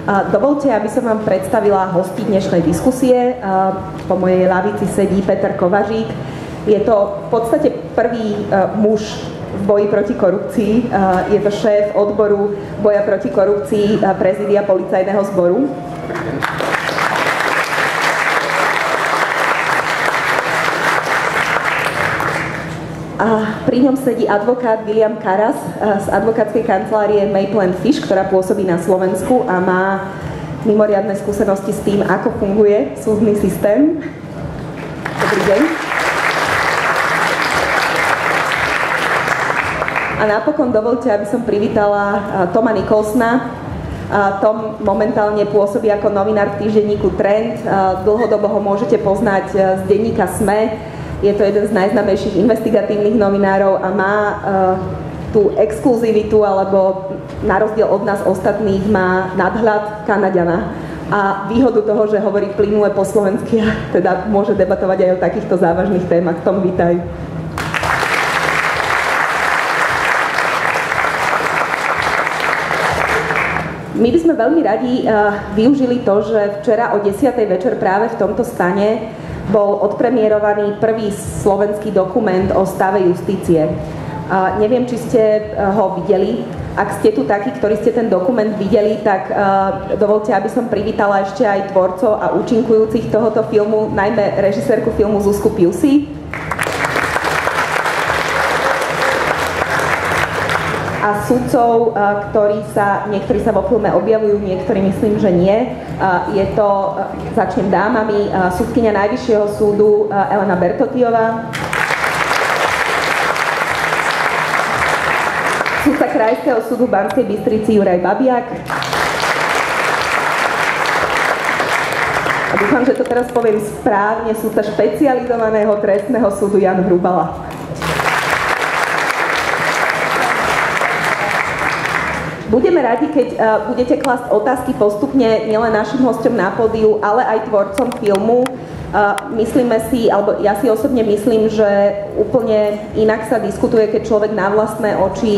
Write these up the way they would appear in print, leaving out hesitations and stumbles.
Dovolte, aby som vám predstavila hostí dnešnej diskusie. Po mojej lavici sedí Peter Kovařík. Je to v podstate prvý muž v boji proti korupcii. Je to šéf odboru boja proti korupcii prezídia Policajného zboru. A pri ňom sedí advokát William Karas z advokátskej kancelárie Maple & Fish, ktorá pôsobí na Slovensku a má mimoriadne skúsenosti s tým, ako funguje súdny systém. Dobrý deň. A napokon dovolte, aby som privítala Toma Nicholsona. Tom momentálne pôsobí ako novinár v týždenníku Trend. Dlhodobo ho môžete poznať z denníka SME. Je to jeden z najznámejších investigatívnych novinárov a má tú exkluzivitu, alebo na rozdiel od nás ostatných má nadhľad Kanaďana a výhodu toho, že hovorí plynule po slovensky a teda môže debatovať aj o takýchto závažných témach. Tom, vítaj. My by sme veľmi radi využili to, že včera o 10:00 večer práve v tomto stane bol odpremierovaný prvý slovenský dokument o stave justície. Neviem, či ste ho videli. Ak ste tu takí, ktorí ste ten dokument videli, tak dovolte, aby som privítala ešte aj tvorcov a účinkujúcich tohoto filmu, najmä režisérku filmu Zuzku Piusy. A sudcov, niektorí sa vo filme objavujú, niektorí myslím, že nie. Začnem dámami, sudkyňa Najvyššieho súdu Elena Bertotiová, sudca Krajského súdu v Banskej Bystrici Juraj Babiak. A dúfam, že to teraz poviem správne, sudca Špecializovaného trestného súdu Jan Hrubala. Budeme radi, keď budete klásť otázky postupne nielen našim hosťom na pódiu, ale aj tvorcom filmu. Myslíme si, alebo ja si osobne myslím, že úplne inak sa diskutuje, keď človek na vlastné oči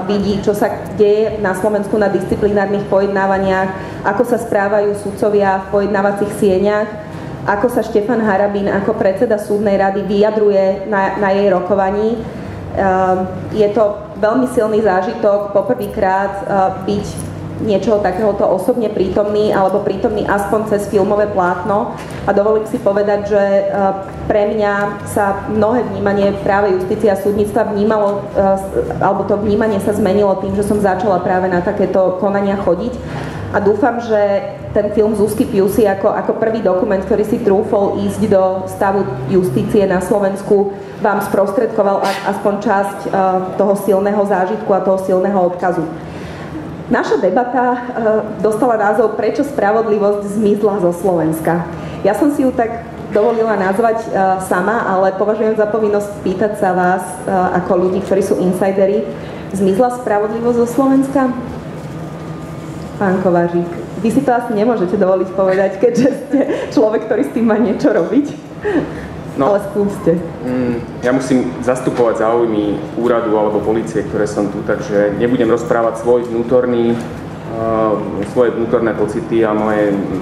vidí, čo sa deje na Slovensku na disciplinárnych pojednávaniach, ako sa správajú sudcovia v pojednávacích sieňach, ako sa Štefan Harabín ako predseda súdnej rady vyjadruje na jej rokovaní. Je to veľmi silný zážitok poprvýkrát byť niečoho takéhoto osobne prítomný alebo prítomný aspoň cez filmové plátno a dovolím si povedať, že pre mňa sa mnohé vnímanie práve justície a súdnictva vnímalo, alebo to vnímanie sa zmenilo tým, že som začala práve na takéto konania chodiť a dúfam, že ten film Zuzky Piusy ako prvý dokument, ktorý si trúfol ísť do stavu justície na Slovensku, vám sprostredkoval aspoň časť toho silného zážitku a toho silného odkazu. Naša debata dostala názov Prečo spravodlivosť zmizla zo Slovenska. Ja som si ju tak dovolila nazvať sama, ale považujem za povinnosť pýtať sa vás ako ľudí, ktorí sú insideri. Zmizla spravodlivosť zo Slovenska? Pán Kovařík, vy si to asi nemôžete dovoliť povedať, keďže ste človek, ktorý s tým má niečo robiť. No, ale skúste. Ja musím zastupovať záujmy úradu alebo polície, ktoré som tu, takže nebudem rozprávať svoje vnútorné pocity a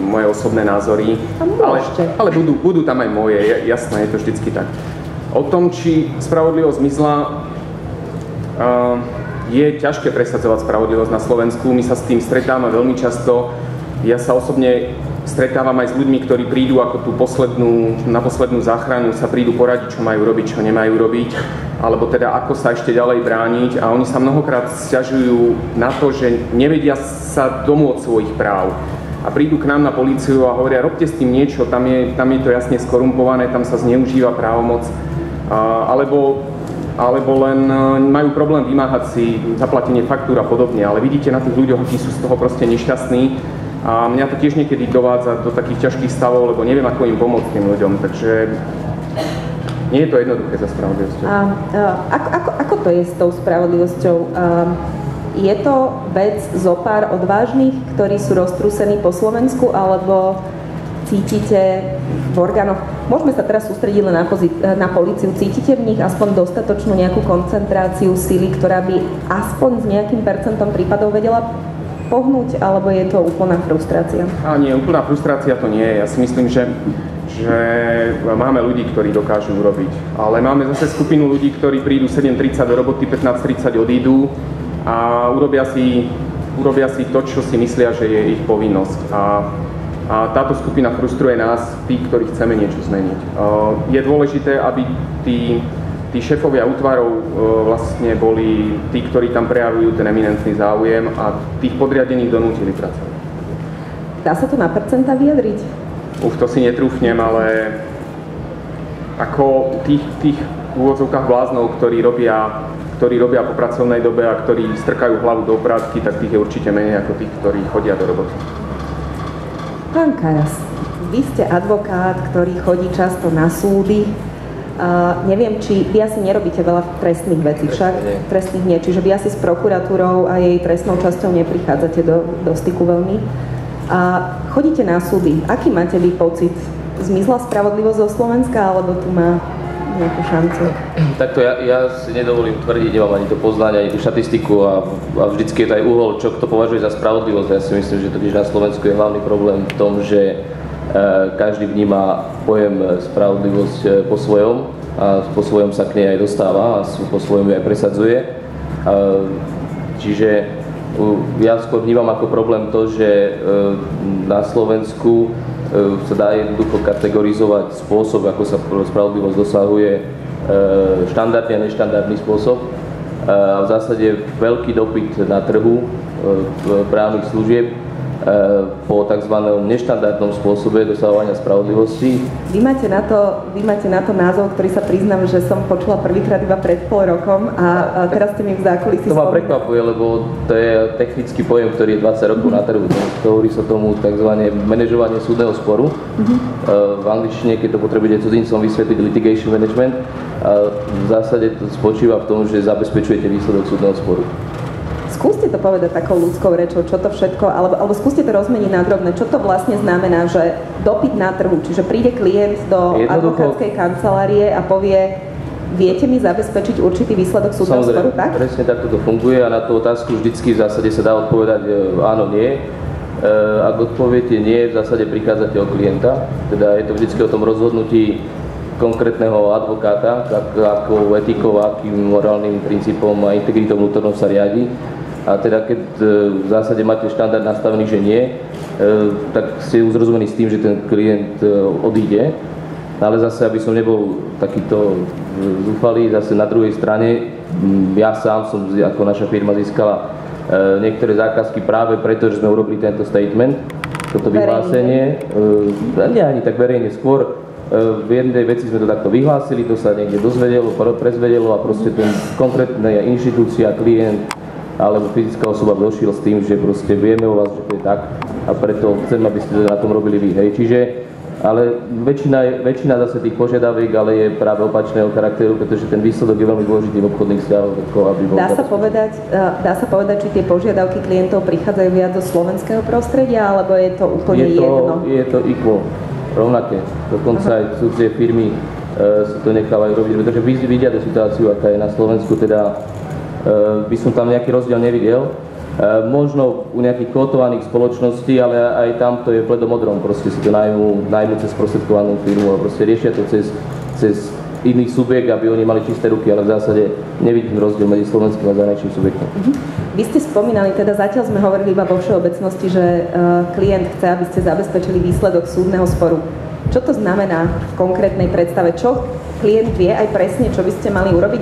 moje osobné názory. Ale budú tam aj moje, jasné, je to vždycky tak. O tom, či spravodlivosť zmizla, je ťažké presadzovať spravodlivosť na Slovensku. My sa s tým stretávame veľmi často. Ja sa osobne stretávam aj s ľuďmi, ktorí prídu ako na poslednú záchranu, sa prídu poradiť, čo majú robiť, čo nemajú robiť, alebo teda ako sa ešte ďalej brániť. A oni sa mnohokrát sťažujú na to, že nevedia sa domôcť svojich práv. A prídu k nám na políciu a hovoria, robte s tým niečo, tam je to jasne skorumpované, tam sa zneužíva právomoc. Alebo len majú problém vymáhať si zaplatenie faktúr a podobne. Ale vidíte na tých ľuďoch, akí sú z toho proste nešťastní. A mňa to tiež niekedy dovádza do takých ťažkých stavov, lebo neviem, ako im pomôcť tým ľuďom. Takže nie je to jednoduché za spravodlivosťou. Ako to je s tou spravodlivosťou? Je to vec zo pár odvážnych, ktorí sú roztrúsení po Slovensku, alebo cítite v orgánoch, môžeme sa teraz sústrediť len na políciu, cítite v nich aspoň dostatočnú nejakú koncentráciu síly, ktorá by aspoň s nejakým percentom prípadov vedela pohnúť, alebo je to úplná frustrácia? Nie, úplná frustrácia to nie je. Ja si myslím, že máme ľudí, ktorí dokážu urobiť. Ale máme zase skupinu ľudí, ktorí prídu 7:30 do roboty, 15:30 odídu a urobia si to, čo si myslia, že je ich povinnosť. A táto skupina frustruje nás, tých, ktorí chceme niečo zmeniť. Je dôležité, aby tí šéfovia útvarov vlastne boli tí, ktorí tam prejavujú ten eminentný záujem a tých podriadených donútili pracovať. Dá sa to na percenta vyjadriť? To si netrúfnem, ale ako tých v úvodzovkách bláznov, ktorí robia po pracovnej dobe a ktorí strkajú hlavu do obrátky, tak tých je určite menej ako tých, ktorí chodia do roboty. Pán Karas, vy ste advokát, ktorý chodí často na súdy. Neviem, či vy asi nerobíte veľa trestných vecí, však? Trestných nie. Čiže vy asi s prokuratúrou a jej trestnou časťou neprichádzate do styku veľmi. Chodíte na súdy. Aký máte vy pocit? Zmizla spravodlivosť zo Slovenska, alebo tu má nejakú šancu? Takto ja si nedovolím tvrdiť, nemám ani to poznanie, ani tú štatistiku a vždycky je to aj uhol, čo kto považuje za spravodlivosť. Ja si myslím, že totiž na Slovensku je hlavný problém v tom, že každý vníma pojem spravodlivosť po svojom a po svojom sa k nej aj dostáva a po svojom ju aj presadzuje. Čiže ja skôr vnímam ako problém to, že na Slovensku sa dá jednoducho kategorizovať spôsob, ako sa spravodlivosť dosahuje, štandardný a neštandardný spôsob. V zásade veľký dopyt na trhu právnych služieb po tzv. Neštandardnom spôsobe dosahovania spravodlivosti. Vy máte na to názov, ktorý sa priznám, že som počula prvýkrát iba pred pol rokom a teraz ste mi v zákulisí spomínali. To ma prekvapuje, lebo to je technický pojem, ktorý je 20 rokov na trhu. Hovorí sa tomu tzv. Manažovanie súdneho sporu. V angličtine, keď to potrebujete cudzincom vysvetliť, litigation management. V zásade to spočíva v tom, že zabezpečujete výsledok súdneho sporu. Skúste to povedať takou ľudskou rečou, čo to všetko, alebo skúste to rozmeniť na drobné, čo to vlastne znamená, že dopyt na trhu, čiže príde klient do advokátskej kancelárie a povie, viete mi zabezpečiť určitý výsledok súdneho sporu, tak? Samozrejme, presne takto to funguje a na tú otázku vždycky v zásade sa dá odpovedať áno, nie. Ak odpoviete nie, v zásade prichádzate o klienta, teda je to vždycky o tom rozhodnutí konkrétneho advokáta, akou etikou, akým morálnym princípom a integritou vnútornou sa riadi. A teda keď v zásade máte štandard nastavený, že nie, tak ste uzrozumení s tým, že ten klient odíde. Ale zase, aby som nebol takýto zúfalý, zase na druhej strane, ja sám som, ako naša firma, získala niektoré zákazky práve preto, že sme urobili tento statement, toto vyhlásenie. Nie ani tak verejne, skôr v jednej veci sme to takto vyhlásili, to sa niekde dozvedelo, prezvedelo a proste ten konkrétna inštitúcia, klient alebo fyzická osoba došiel s tým, že proste vieme o vás, že to je tak a preto chcem, aby ste na tom robili vy, hej. Čiže, ale väčšina zase tých požiadaviek, ale je práve opačného charakteru, pretože ten výsledok je veľmi dôležitý v obchodných vzťahoch. Dá sa povedať, či tie požiadavky klientov prichádzajú viac zo slovenského prostredia, alebo je to úplne jedno? Je to equal, rovnaké. Dokonca aj cudzie firmy si to nechávajú robiť, pretože vidia tú situáciu, aká je na Slovensku, teda by som tam nejaký rozdiel nevidel. Možno u nejakých kotovaných spoločností, ale aj tam to je bledomodrom, proste si to najmú cez sprostredkovanú firmu a proste riešia to cez iných subjekt, aby oni mali čisté ruky, ale v zásade nevidím rozdiel medzi slovenským a zahraničným subjektom. Vy ste spomínali, teda zatiaľ sme hovorili iba vo všeobecnosti, že klient chce, aby ste zabezpečili výsledok súdneho sporu. Čo to znamená v konkrétnej predstave? Čo klient vie aj presne, čo by ste mali urobiť,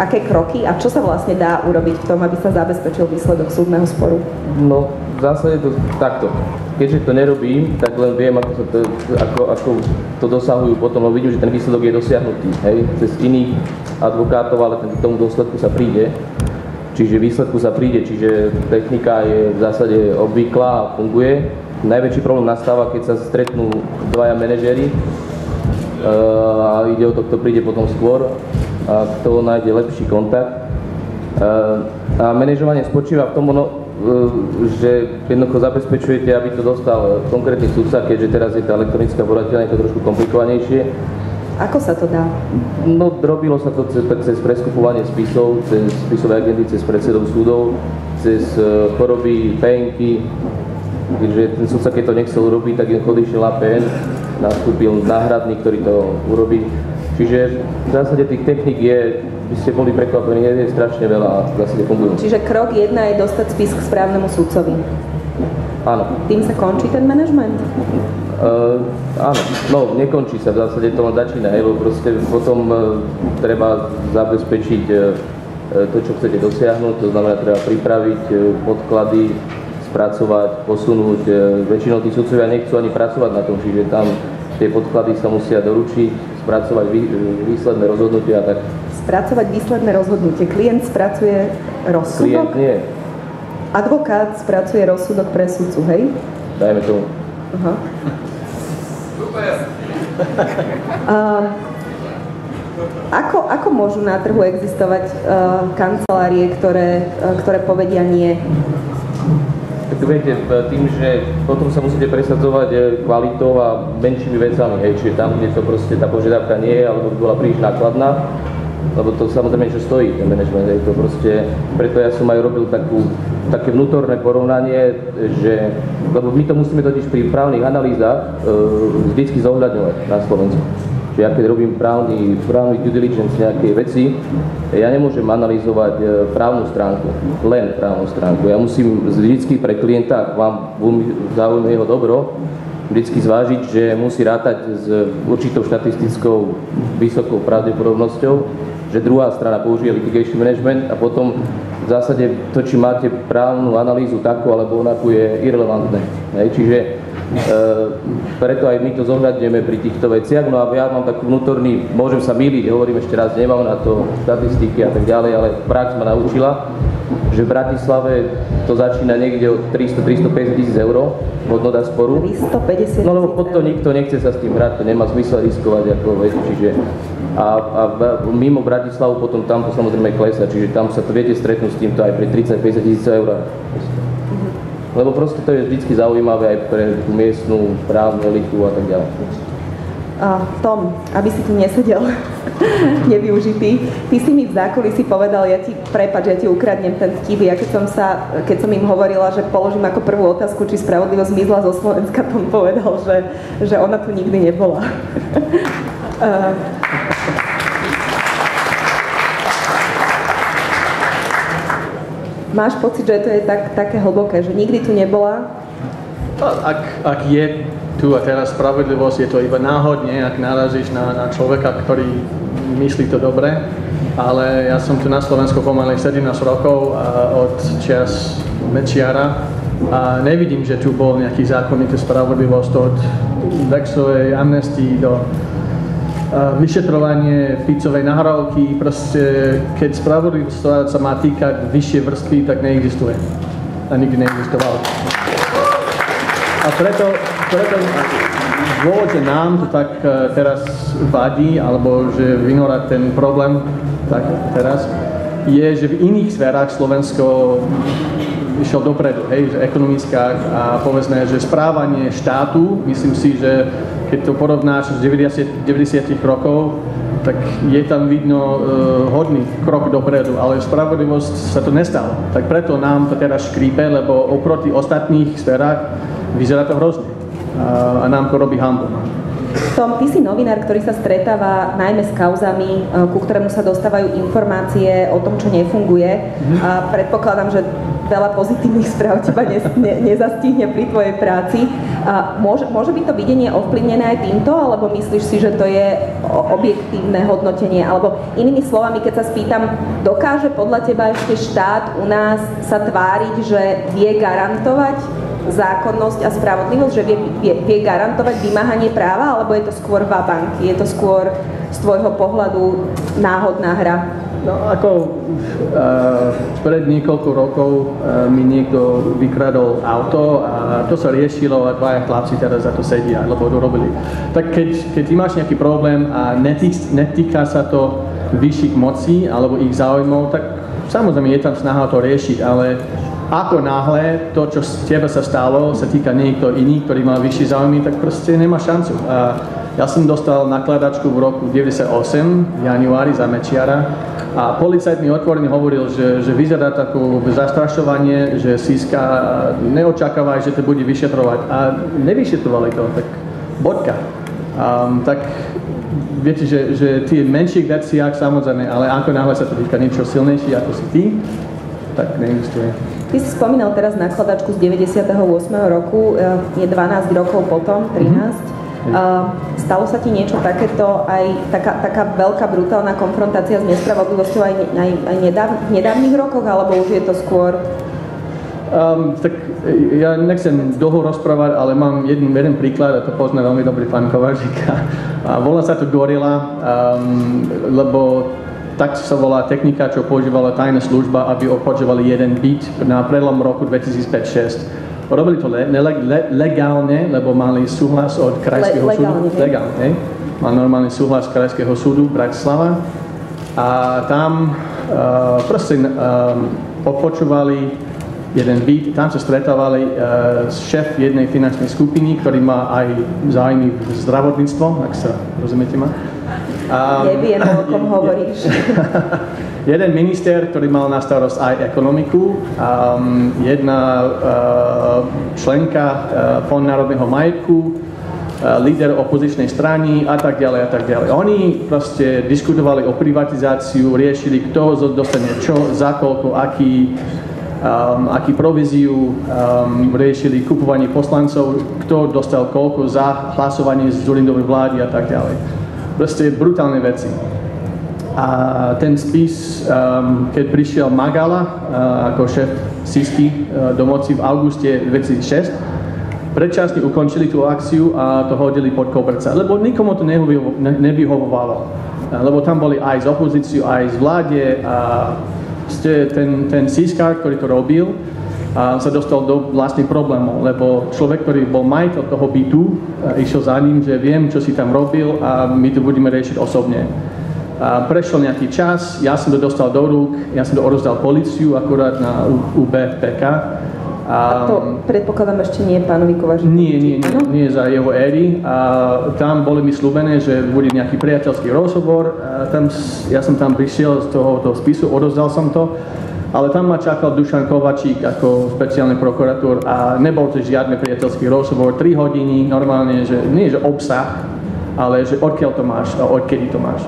aké kroky a čo sa vlastne dá urobiť v tom, aby sa zabezpečil výsledok súdneho sporu? No, v zásade to takto. Keďže to nerobím, tak len viem, ako to dosahujú potom, lebo vidím, že ten výsledok je dosiahnutý, hej, cez iných advokátov, ale k tomu dôsledku sa príde. Čiže technika je v zásade obvyklá a funguje. Najväčší problém nastáva, keď sa stretnú dvaja manažéri a ide o to, kto príde potom skôr a kto nájde lepší kontakt. A manažovanie spočíva v tom, že jednoducho zabezpečujete, aby to dostal konkrétny sudca, keďže teraz je tá elektronická porateľná, je to trošku komplikovanejšie. Ako sa to dá? No, robilo sa to cez preskupovanie spisov, cez spisové agendy, cez predsedov súdov, cez choroby, PN-ky, keďže ten sudca, keď to nechcel urobiť, tak jednoducho išiel na PN, nastúpil náhradník, ktorý to urobí. Čiže v zásade tých techník je, by ste boli prekvapení, je strašne veľa a v zásade fungujú. Čiže krok 1 je dostať spis k správnemu sudcovi. Áno. Tým sa končí ten manažment? Áno, no nekončí sa, v zásade to len začína, lebo proste potom treba zabezpečiť to, čo chcete dosiahnuť, to znamená, treba pripraviť podklady, spracovať, posunúť. Väčšinou tí sudcovia nechcú ani pracovať na tom, čiže tam tie podklady sa musia doručiť, spracovať výsledné rozhodnutia a tak. Spracovať výsledné rozhodnutie. Klient spracuje rozsudok? Klient nie. Advokát spracuje rozsudok pre sudcu, hej? Dajme tomu. Aha. Super. Ako môžu na trhu existovať kancelárie, ktoré povedia nie? Tak viete, tým, že potom sa musíte presadzovať kvalitou a menšími vecami, hej, čiže tam, kde to proste tá požiadavka nie je, alebo by bola príliš nákladná, lebo to samozrejme niečo stojí, ten manažment, hej, to proste, preto ja som aj robil také vnútorné porovnanie, že, lebo my to musíme totiž pri právnych analýzach vždycky zohľadňovať na Slovensku. Čiže ja keď robím právny due diligence nejakej veci, ja nemôžem analyzovať právnu stránku, len právnu stránku. Ja musím vždycky pre klienta, ak vám záujme jeho dobro, vždycky zvážiť, že musí rátať s určitou štatistickou vysokou pravdepodobnosťou, že druhá strana použije litigation management a potom v zásade to, či máte právnu analýzu takú alebo onakú, je irrelevantné. Čiže preto aj my to zohľadňujeme pri týchto veciach. No a ja mám taký vnútorný, môžem sa mýliť, hovorím ešte raz, nemám na to štatistiky a tak ďalej, ale prax ma naučila, že v Bratislave to začína niekde od 300-350 tisíc eur hodnota sporu. 350 No lebo pod to nikto nechce sa s tým hrať, to nemá zmysel riskovať ako vec, čiže a mimo Bratislavu potom tam to samozrejme klesá, čiže tam sa to viete stretnúť s týmto aj pri 30-50 tisíc eur. Lebo proste to je vždycky zaujímavé aj pre tú miestnú právnu elitu a tak ďalej. Tom, aby si tu nesedel nevyužitý, ty si mi v zákulisí povedal, ja ti ukradnem ten vtip, ja keď som im hovorila, že položím ako prvú otázku, či spravodlivosť zmizla zo Slovenska, Tom povedal, že ona tu nikdy nebola. Máš pocit, že to je také hlboké, že nikdy tu nebola? Ak je tu a teraz spravodlivosť, je to iba náhodne, ak narazíš na človeka, ktorý myslí to dobre, ale ja som tu na Slovensku pomaly 17 rokov od čias Mečiara a nevidím, že tu bol nejaký zákonitý spravodlivosť od Lexovej amnestii do vyšetrovanie Ficovej nahrávky, proste keď spravodlivosť sa má týkať vyššie vrstvy, tak neexistuje a nikdy neexistoval. A preto dôvod, že nám to tak teraz vadí, alebo že vynorať ten problém tak teraz, je, že v iných sférach Slovensko išiel dopredu, hej, že ekonomickách a povedzme, že správanie štátu, myslím si, že keď to porovnáš z 90 rokov, tak je tam vidno hodný krok dopredu, ale spravodlivosť sa to nestalo. Tak preto nám to teraz škrípe, lebo oproti ostatných sférach vyzerá to hrozne a nám to robí hanbu. Tom, ty si novinár, ktorý sa stretáva najmä s kauzami, ku ktorému sa dostávajú informácie o tom, čo nefunguje. A predpokladám, že veľa pozitívnych správ teba nezastihne pri tvojej práci. Môže byť to videnie ovplyvnené aj týmto, alebo myslíš si, že to je objektívne hodnotenie? Alebo inými slovami, keď sa spýtam, dokáže podľa teba ešte štát u nás sa tváriť, že vie garantovať zákonnosť a spravodlivosť, že vie garantovať vymáhanie práva, alebo je to skôr vabank? Je to skôr z tvojho pohľadu náhodná hra? No ako pred niekoľko rokov mi niekto vykradol auto a to sa riešilo a dvaja chlapci teraz za to sedia, lebo to robili. Tak keď ty máš nejaký problém a netýka sa to vyšších mocí alebo ich záujmov, tak samozrejme je tam snaha to riešiť, ale ako náhle to, čo z teba sa stalo, sa týka niekto iný, ktorý má vyšší záujmy, tak proste nemá šancu. A Ja som dostal nakladačku v roku 98, v januári za Mečiara a policajt mi otvorene hovoril, že vyzerá takú zastrašovanie, že Siska neočakáva, že to bude vyšetrovať a nevyšetrovali to, tak bodka. Tak viete, že tie menších veciach samozrejme, ale ako náhle sa to týka niečo silnejšie ako si ty, tak neexistuje. Ty si spomínal teraz nakladačku z 98. roku, je 12 rokov potom, 13. Stalo sa ti niečo takéto, aj taká veľká brutálna konfrontácia s nespravodlivosťou aj v nedávnych rokoch, alebo už je to skôr? Tak ja nechcem dlho rozprávať, ale mám jeden príklad a to pozná veľmi dobrý pán Kovařík. Volá sa to Gorila, lebo tak sa volá technika, čo používala tajná služba, aby odpočívali jeden byt na prelom roku 2005-2006. Robili to legálne, lebo mali súhlas od krajského súdu. Legálne. Mal normálny súhlas krajského súdu Bratislava. A tam proste odpočúvali jeden byt, tam sa stretávali šéf jednej finančnej skupiny, ktorý má aj zájmy v zdravotníctvo, ak sa rozumiete ma. Neviem, o kom hovoríš. Jeden minister, ktorý mal na starosť aj ekonomiku, jedna členka Fondu národného majetku, líder opozičnej strany a tak ďalej a tak ďalej. Oni proste diskutovali o privatizáciu, riešili, kto dostane čo, za koľko, aký províziu, riešili kupovanie poslancov, kto dostal koľko za hlasovanie z Dzurindovej vlády a tak ďalej. Proste brutálne veci. A ten spis, keď prišiel Magala ako šéf Sisky do moci v auguste 2006, predčasne ukončili tú akciu a to hodili pod koberca, lebo nikomu to nevyhovovalo. Lebo tam boli aj z opozíciu, aj z vláde a ten Siska, ktorý to robil, sa dostal do vlastných problémov, lebo človek, ktorý bol majiteľ toho bytu, išiel za ním, že viem, čo si tam robil a my to budeme riešiť osobne. Prešiel nejaký čas, ja som to dostal do rúk, ja som to odozdal políciu akurát na UBPK. A to predpokladám ešte nie pánovi Kovaříkovi? Nie za jeho éry. A tam boli mi slúbené, že bude nejaký priateľský rozhovor. Ja som tam prišiel z toho spisu, odozdal som to. Ale tam ma čakal Dušan Kovačík ako špeciálny prokurátor a nebol to žiadny priateľský rozhovor. 3 hodiny normálne, že nie že obsah, ale že odkiaľ to máš a odkedy to máš.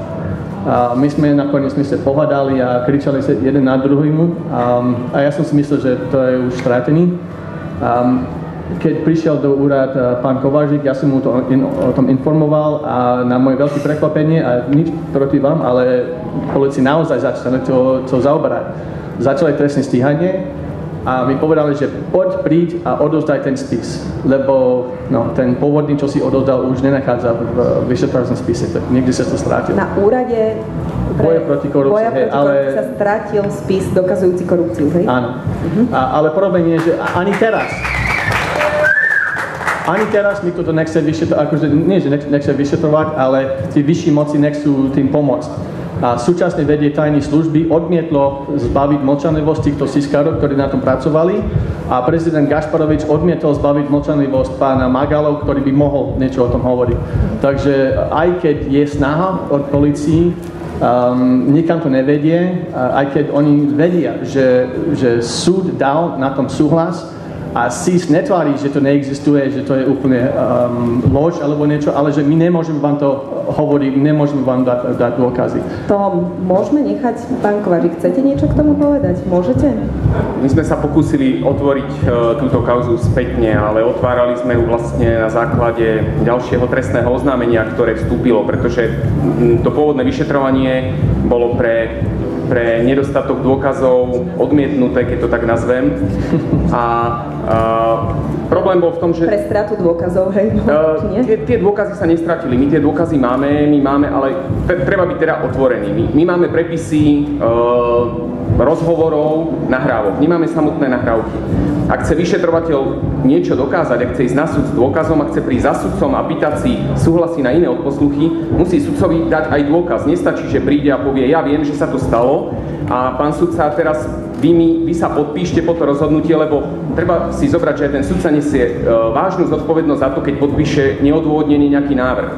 A my sme nakoniec sa pohádali a kričali sa jeden na druhýmu a ja som si myslel, že to je už strátený. Keď prišiel do úrad pán Kovařík, ja som mu to o tom informoval a na moje veľké prekvapenie, a nič proti vám, ale políci naozaj začali to zaoberať. Začali trestné stíhanie a mi povedali, že príď a odozdaj ten spis, lebo ten pôvodný, čo si odozdal, už nenachádza v vyšetrovacom spise, tak niekde sa to strátil. Na úrade boja proti korupcii, sa strátil spis dokazujúci korupciu, hej? Áno. Ale problém je, že ani teraz mi to nechce vyšetrovať, akože nie, že nechce vyšetrovať, ale tí vyšší moci nechcú tým pomôcť. A súčasne vedie tajné služby odmietlo zbaviť mlčanlivosti týchto siskárov, ktorí na tom pracovali, a prezident Gašparovič odmietol zbaviť mlčanlivosť pána Magalov, ktorý by mohol niečo o tom hovoriť. Takže aj keď je snaha od polícií, nikam to nevedie, aj keď oni vedia, že súd dal na tom súhlas, a SIS netvári, že to neexistuje, že to je úplne lož alebo niečo, ale že my nemôžeme vám to hovoriť, nemôžeme vám dať dôkazy. To môžeme nechať, pán Kovařík, chcete niečo k tomu povedať? Môžete? My sme sa pokúsili otvoriť túto kauzu spätne, ale otvárali sme ju vlastne na základe ďalšieho trestného oznámenia, ktoré vstúpilo, pretože to pôvodné vyšetrovanie bolo pre nedostatok dôkazov odmietnuté, keď to tak nazvem. A problém bol v tom, že... Pre stratu dôkazov, hej? Tie dôkazy sa nestratili. My tie dôkazy máme, ale treba byť teda otvorený. My máme prepisy rozhovorov, nahrávok. Nemáme samotné nahrávky. Ak chce vyšetrovateľ niečo dokázať, ak chce ísť na súd s dôkazom, ak chce prísť za sudcom a pýtať si súhlasy na iné odposluchy, musí sudcovi dať aj dôkaz. Nestačí, že príde a povie, ja viem, že sa to stalo a pán sudca, teraz vy sa podpíšte po to rozhodnutie, lebo treba si zobrať, že ten sudca nesie vážnu zodpovednosť za to, keď podpíše neodôvodnený nejaký návrh.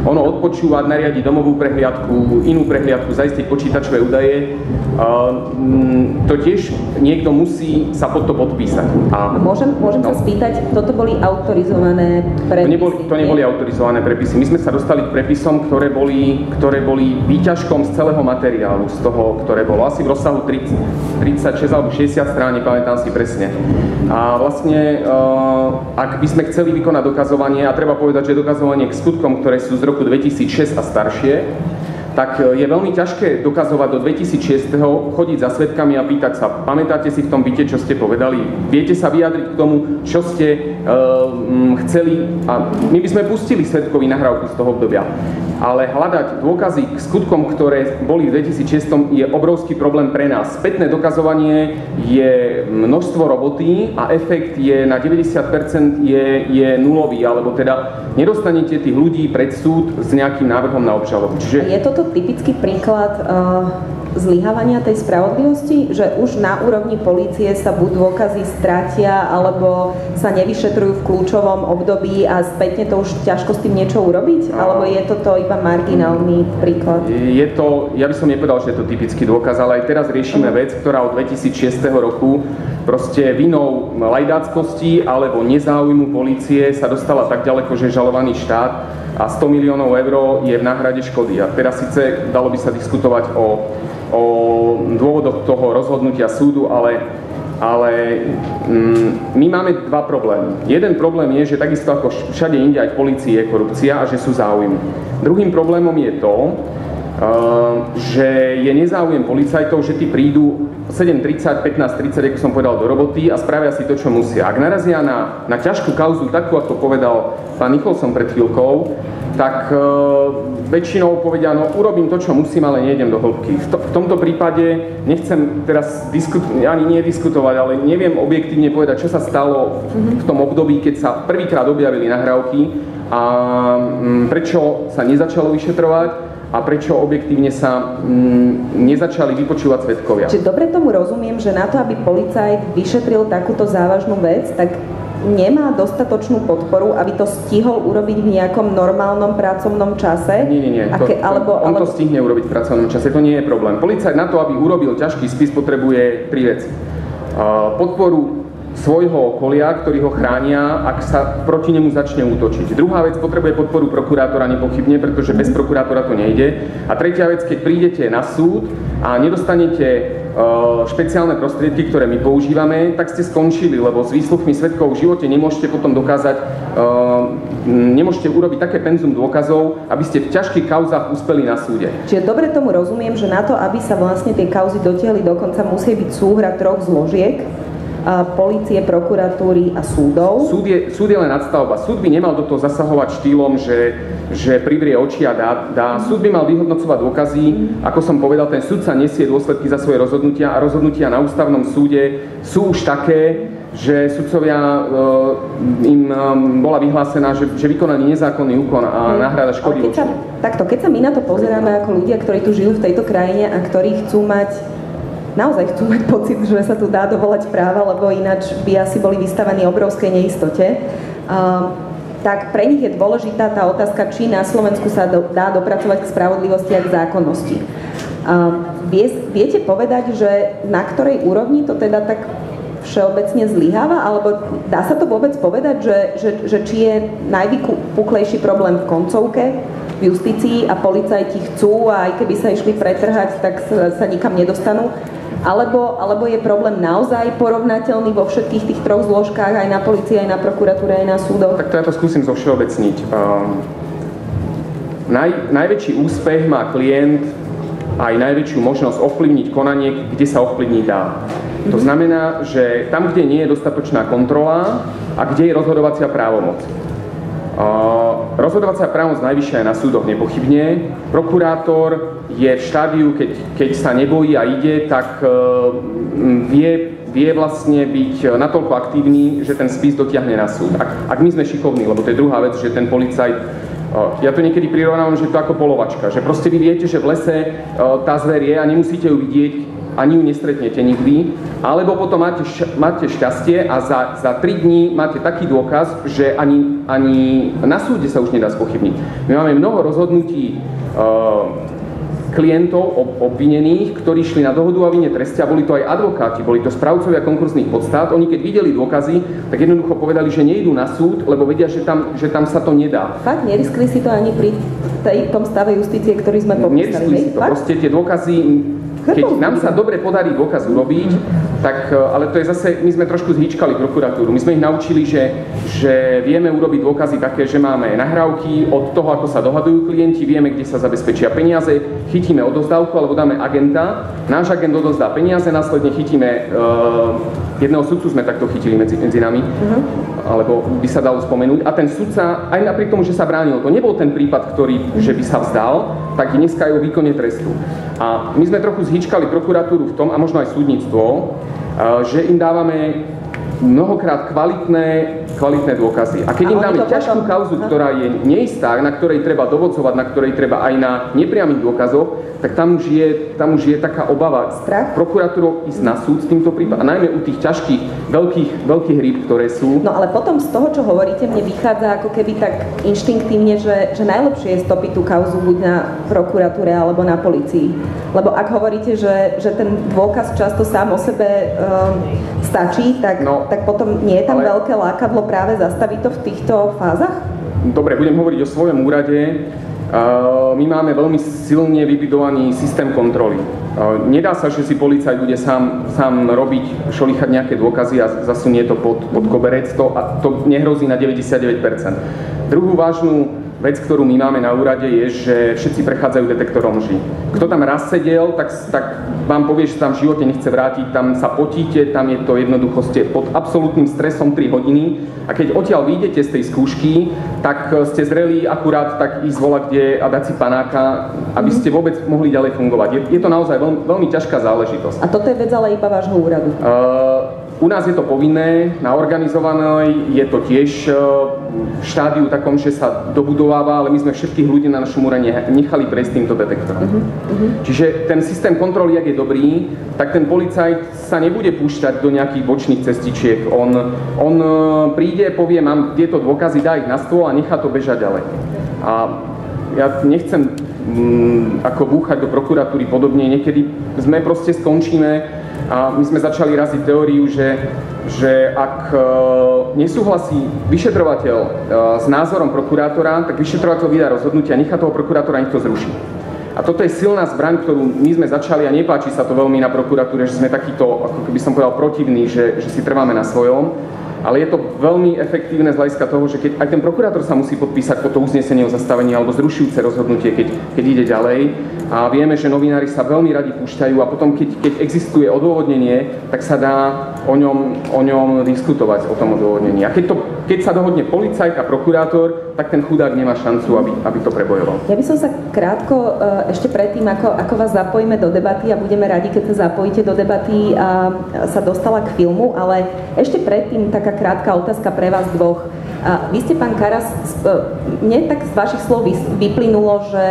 Ono odpočúvať, nariadiť domovú prehliadku, inú prehliadku, zaistiť počítačové údaje, to tiež niekto musí sa pod to podpísať. A môžem sa spýtať, toto boli autorizované prepisy? To neboli autorizované prepisy. My sme sa dostali k prepisom, ktoré boli výťažkom z celého materiálu, z toho, ktoré bolo asi v rozsahu 36 alebo 60 strán, nepamätám si presne. A vlastne, ak by sme chceli vykonať dokazovanie, a treba povedať, že dokazovanie k skutkom, ktoré sú z roku 2006 a staršie, tak je veľmi ťažké dokazovať do 2006. chodiť za svedkami a pýtať sa, pamätáte si v tom byte, čo ste povedali? Viete sa vyjadriť k tomu, čo ste chceli? A my by sme pustili svedkovi nahrávku z toho obdobia. Ale hľadať dôkazy k skutkom, ktoré boli v 2006, je obrovský problém pre nás. Spätné dokazovanie je množstvo roboty a efekt je na 90% je nulový, alebo teda nedostanete tých ľudí pred súd s nejakým návrhom na obžalobu. Čiže je toto typický príklad zlyhávania tej spravodlivosti, že už na úrovni polície sa buď dôkazy stratia, alebo sa nevyšetrujú v kľúčovom období a spätne to už ťažko s tým niečo urobiť? Alebo je toto iba marginálny príklad? Ja by som nepovedal, že je to typický dôkaz, ale aj teraz riešime vec, ktorá od 2006 roku proste vinou lajdáckosti alebo nezáujmu polície sa dostala tak ďaleko, že žalovaný štát a 100 miliónov eur je v náhrade škody. A teraz síce dalo by sa diskutovať o dôvodoch toho rozhodnutia súdu, ale my máme dva problémy. Jeden problém je, že takisto ako všade inde aj v polícii je korupcia a že sú záujmy. Druhým problémom je to, že je nezáujem policajtov, že tí prídu 7:30, 15:30, ako som povedal, do roboty a spravia si to, čo musia. Ak narazia na ťažkú kauzu, takú, ako povedal pán Nicholson pred chvíľkou, tak väčšinou povedia, no urobím to, čo musím, ale nejdem do hĺbky. V tomto prípade nechcem teraz ani nediskutovať, ale neviem objektívne povedať, čo sa stalo v tom období, keď sa prvýkrát objavili nahrávky a prečo sa nezačalo vyšetrovať a prečo objektívne sa nezačali vypočúvať svedkovia. Čiže dobre tomu rozumiem, že na to, aby policajt vyšetril takúto závažnú vec, tak nemá dostatočnú podporu, aby to stihol urobiť v nejakom normálnom pracovnom čase? Nie. On to stihne urobiť v pracovnom čase, to nie je problém. Policajt na to, aby urobil ťažký spis, potrebuje 3 veci. Podporu svojho okolia, ktorí ho chránia, ak sa proti nemu začne útočiť. Druhá vec, potrebuje podporu prokurátora nepochybne, pretože bez prokurátora to nejde. A tretia vec, keď prídete na súd a nedostanete špeciálne prostriedky, ktoré my používame, tak ste skončili, lebo s výsluchmi svedkov v živote nemôžete potom dokázať, nemôžete urobiť také penzum dôkazov, aby ste v ťažkých kauzách uspeli na súde. Čiže dobre tomu rozumiem, že na to, aby sa vlastne tie kauzy dotiahli do konca, musí byť súhra 3 zložiek, polície, prokuratúry a súdov. Súd je len nadstavba. Súd by nemal do toho zasahovať štýlom, že privrie oči a dá. Súd by mal vyhodnocovať dôkazy. Ako som povedal, ten sudca nesie dôsledky za svoje rozhodnutia a rozhodnutia na ústavnom súde sú už také, že sudcovia im bola vyhlásená, že vykonali nezákonný úkon a náhrada škody. Keď sa my na to pozeráme ako ľudia, ktorí tu žijú v tejto krajine a ktorí naozaj chcú mať pocit, že sa tu dá dovolať práva, lebo ináč by asi boli vystavení obrovskej neistote, tak pre nich je dôležitá tá otázka, či na Slovensku sa dá dopracovať k spravodlivosti a k zákonnosti. Viete povedať, že na ktorej úrovni to teda tak všeobecne zlyháva, alebo dá sa to vôbec povedať, že či je najvypuklejší problém v koncovke, v justícii a policajti chcú a aj keby sa išli pretrhať, tak sa nikam nedostanú? Alebo je problém naozaj porovnateľný vo všetkých tých 3 zložkách, aj na polícii, aj na prokuratúre, aj na súdoch? Tak to ja to skúsim zovšeobecniť. Najväčší úspech má klient aj najväčšiu možnosť ovplyvniť konanie, kde sa ovplyvniť dá. To znamená, že tam, kde nie je dostatočná kontrola a kde je rozhodovacia právomoc. Rozhodovacia právomoc najvyššia je na súdoch nepochybne. Prokurátor je v štádiu, keď sa nebojí a ide, tak vie vlastne byť natoľko aktívny, že ten spis dotiahne na súd. Ak my sme šikovní, lebo to je druhá vec, že ten policajt, ja to niekedy prirovnávam, že to ako polovačka, že proste vy viete, že v lese tá zver je a nemusíte ju vidieť, ani ju nestretnete nikdy, alebo potom máte šťastie a za 3 dní máte taký dôkaz, že ani na súde sa už nedá spochybniť. My máme mnoho rozhodnutí klientov obvinených, ktorí šli na dohodu a vine treste a boli to aj advokáti, boli to správcovia konkurzných podstát. Oni keď videli dôkazy, tak jednoducho povedali, že nejdú na súd, lebo vedia, že tam sa to nedá. Fakt? Neriskli si to ani pri tom stave justície, ktorý sme popísali? Neriskli si to. Proste tie dôkazy, keď nám sa dobre podarí dôkaz urobiť, tak, ale to je zase, my sme trošku zhýčkali prokuratúru. My sme ich naučili, že vieme urobiť dôkazy také, že máme nahrávky od toho, ako sa dohadujú klienti, vieme, kde sa zabezpečia peniaze, chytíme odozdávku alebo dáme agenta, náš agent odozdá peniaze, následne chytíme, jedného sudcu sme takto chytili medzi nami, alebo by sa dalo spomenúť, a ten sudca, aj napriek tomu, že sa bránil, to nebol ten prípad, ktorý, že by sa vzdal, tak dneska je o výkone trestu. A my sme trochu zhýčkali prokuratúru v tom, a možno aj súdnictvo, že im dávame mnohokrát kvalitné dôkazy. A keď im dáme ťažkú kauzu, ktorá je neistá, na ktorej treba dovodzovať, na ktorej treba aj na nepriamých dôkazoch, tak tam už je taká obava prokuratúrov ísť na súd s týmto prípadom, a najmä u tých ťažkých, veľkých rýb, ktoré sú. No ale potom z toho, čo hovoríte, mne vychádza ako keby tak inštinktívne, že najlepšie je stopiť tú kauzu buď na prokuratúre alebo na polícii. Lebo ak hovoríte, že ten dôkaz často sám o sebe stačí, tak potom nie je tam veľké lákadlo práve zastaviť to v týchto fázach? Dobre, budem hovoriť o svojom úrade. My máme veľmi silne vybudovaný systém kontroly. Nedá sa, že si policajt bude sám robiť, šolíchať nejaké dôkazy a zasunie to pod koberec. To nehrozí na 99%. Druhú vážnu vec, ktorú my máme na úrade, je, že všetci prechádzajú detektorom lži. Kto tam raz sedel, tak vám povie, že tam v živote nechce vrátiť, tam sa potíte, tam je to jednoducho, ste pod absolútnym stresom 3 hodiny, a keď odtiaľ vyjdete z tej skúšky, tak ste zreli akurát tak ísť volať kde a dať si panáka, aby ste vôbec mohli ďalej fungovať. Je to naozaj veľmi ťažká záležitosť. A toto je vec ale iba vášho úradu? U nás je to povinné, na organizovanej je to tiež v štádiu takom, že sa dobudováva, ale my sme všetkých ľudí na našom úrade nechali prejsť týmto detektorom. Čiže ten systém kontroly, ak je dobrý, tak ten policajt sa nebude púšťať do nejakých bočných cestičiek. On príde, povie, mám tieto dôkazy, dá ich na stôl a nechá to bežať ďalej. A ja nechcem ako búchať do prokuratúry podobne, niekedy sme proste skončíme. A my sme začali raziť teóriu, že ak nesúhlasí vyšetrovateľ s názorom prokurátora, tak vyšetrovateľ vydá rozhodnutie a nechá toho prokurátora, nech to zruší. A toto je silná zbraň, ktorú my sme začali, a nepáči sa to veľmi na prokuratúre, že sme takýto, ako keby som povedal, protivní, že si trváme na svojom. Ale je to veľmi efektívne z hľadiska toho, že keď aj ten prokurátor sa musí podpísať po to uznesenie o zastavení alebo zrušujúce rozhodnutie, keď ide ďalej. A vieme, že novinári sa veľmi radi púšťajú, a potom, keď existuje odôvodnenie, tak sa dá o ňom diskutovať, o tom odôvodnení. A keď sa dohodne policajt a prokurátor, tak ten chudák nemá šancu, aby to prebojoval. Ja by som sa krátko ešte predtým, ako vás zapojíme do debaty, a budeme radi, keď sa zapojíte do debaty, sa dostala k filmu, ale ešte predtým taká krátka otázka pre vás dvoch. Vy ste, pán Karas, mne tak z vašich slov vyplynulo, že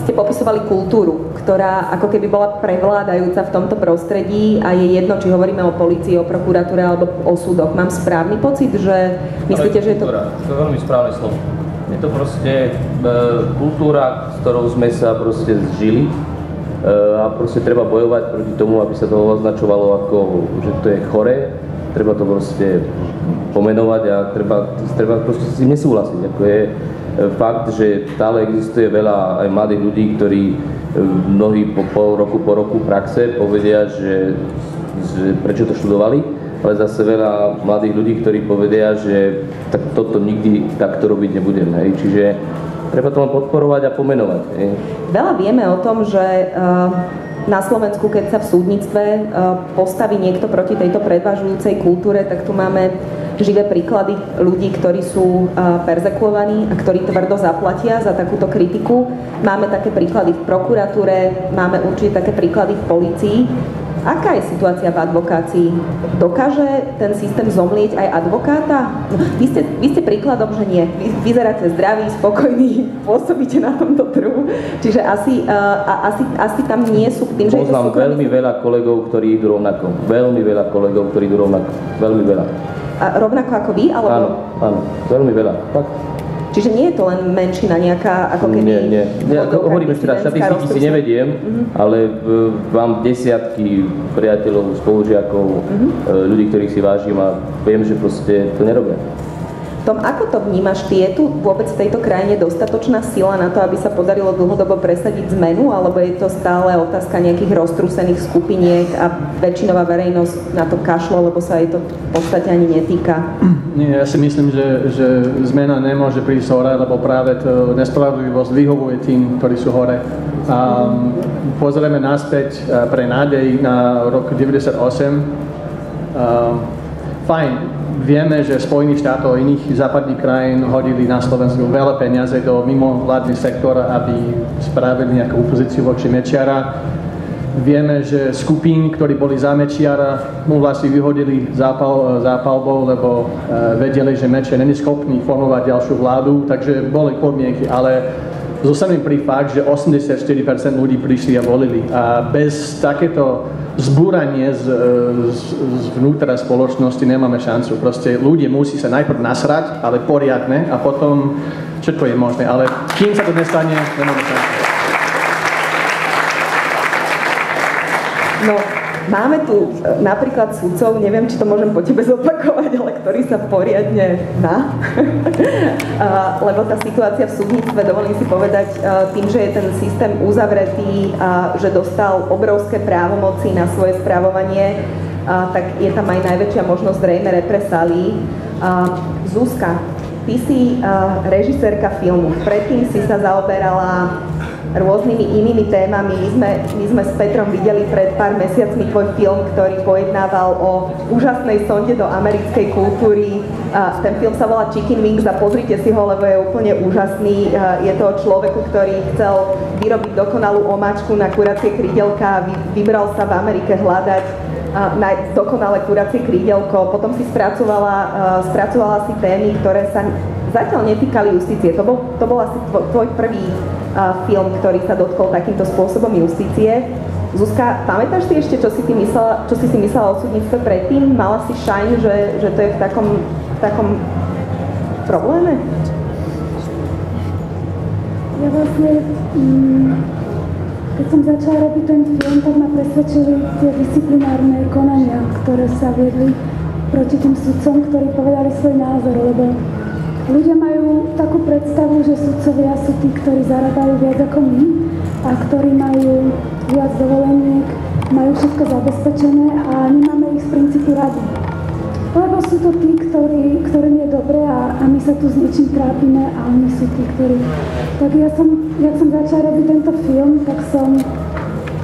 ste popisovali kultúru, ktorá ako keby bola prevládajúca v tomto prostredí, a je jedno, či hovoríme o polícii, o prokuratúre alebo o súdoch. Mám správny pocit, že myslíte, že je to... To je veľmi správne slovo. Je to proste kultúra, s ktorou sme sa proste zžili, a proste treba bojovať proti tomu, aby sa to označovalo ako, že to je choré. Treba to proste pomenovať a treba proste s tým nesúhlasiť. Ako je fakt, že stále existuje veľa aj mladých ľudí, ktorí mnohí po roku praxe povedia, že prečo to študovali, ale zase veľa mladých ľudí, ktorí povedia, že tak toto nikdy takto robiť nebudem. Hej. Čiže treba to len podporovať a pomenovať. Hej. Veľa vieme o tom, že na Slovensku, keď sa v súdnictve postaví niekto proti tejto predvažujúcej kultúre, tak tu máme živé príklady ľudí, ktorí sú perzekvovaní a ktorí tvrdo zaplatia za takúto kritiku. Máme také príklady v prokuratúre, máme určite také príklady v polícii. Aká je situácia v advokácii? Dokáže ten systém zomlieť aj advokáta? No, vy ste príkladom, že nie. Vyzeráte zdraví, spokojní, pôsobíte na tomto trhu. Čiže asi tam nie sú tým, že... Poznám veľmi veľa kolegov, ktorí idú rovnako. Veľmi veľa kolegov, ktorí idú rovnako. Veľmi veľa. A rovnako ako vy? Alebo... Áno, veľmi veľa. Fakt. Čiže nie je to len menšina nejaká, ako keby... Nie. Hovorím ešte raz, štatistiky si nevediem, ale mám desiatky priateľov, spolužiakov, ľudí, ktorých si vážim a viem, že proste to nerobia. Tom, ako to vnímaš ty? Je tu vôbec v tejto krajine dostatočná sila na to, aby sa podarilo dlhodobo presadiť zmenu, alebo je to stále otázka nejakých roztrúsených skupiniek a väčšinová verejnosť na to kašle, lebo sa jej to v podstate ani netýka? Nie, ja si myslím, že zmena nemôže prísť hore, lebo práve to nespravodlivosť vyhovuje tým, ktorí sú hore. A pozrieme naspäť pre nádej na rok 98. Fajn, vieme, že Spojených štátov a iných západných krajín hodili na Slovensku veľa peniaze do mimovládny sektor, aby spravili nejakú opozíciu voči Mečiara. Vieme, že skupín, ktorí boli za Mečiara, mu vlastne vyhodili zápalbou, lebo vedeli, že Mečiar není schopný formovať ďalšiu vládu, takže boli podmienky, ale zostaneme pri fakt, že 84% ľudí prišli a volili. A bez takéto zbúranie zvnútra spoločnosti nemáme šancu. Proste ľudia musí sa najprv nasrať, ale poriadne, a potom všetko je možné. Ale kým sa to nestane, nemáme šancu. No, máme tu napríklad sudcov, neviem, či to môžem po tebe zopakovať, ale ktorý sa poriadne má. Lebo tá situácia v súdnictve, dovolím si povedať, tým, že je ten systém uzavretý a že dostal obrovské právomoci na svoje správovanie, tak je tam aj najväčšia možnosť zrejme represálií. Zuzka, ty si režisérka filmu, predtým si sa zaoberala rôznymi inými témami. My sme s Petrom videli pred pár mesiacmi tvoj film, ktorý pojednával o úžasnej sonde do americkej kultúry. Ten film sa volá Chicken Wings a pozrite si ho, lebo je úplne úžasný. Je to o človeku, ktorý chcel vyrobiť dokonalú omáčku na kuracie krídelka a vybral sa v Amerike hľadať na dokonalé kuracie krídelko. Potom si spracovala si témy, ktoré sa zatiaľ netýkali justície. To bol asi tvoj prvý film, ktorý sa dotkol takýmto spôsobom justície. Zuzka, pamätáš si ešte, čo si si myslela o súdnictve predtým? Mala si šajn, že to je v takom probléme? Ja vlastne, keď som začala robiť ten film, tak ma presvedčili tie disciplinárne konania, ktoré sa viedli proti tým sudcom, ktorí povedali svoj názor, lebo ľudia majú takú predstavu, že sudcovia sú tí, ktorí zarábajú viac ako my a ktorí majú viac dovoleniek, majú všetko zabezpečené a nemáme ich z princípu rady. Lebo sú to tí, ktorým je dobre a my sa tu s niečím trápime a oni sú tí, ktorí... Tak jak som začala robiť tento film, tak som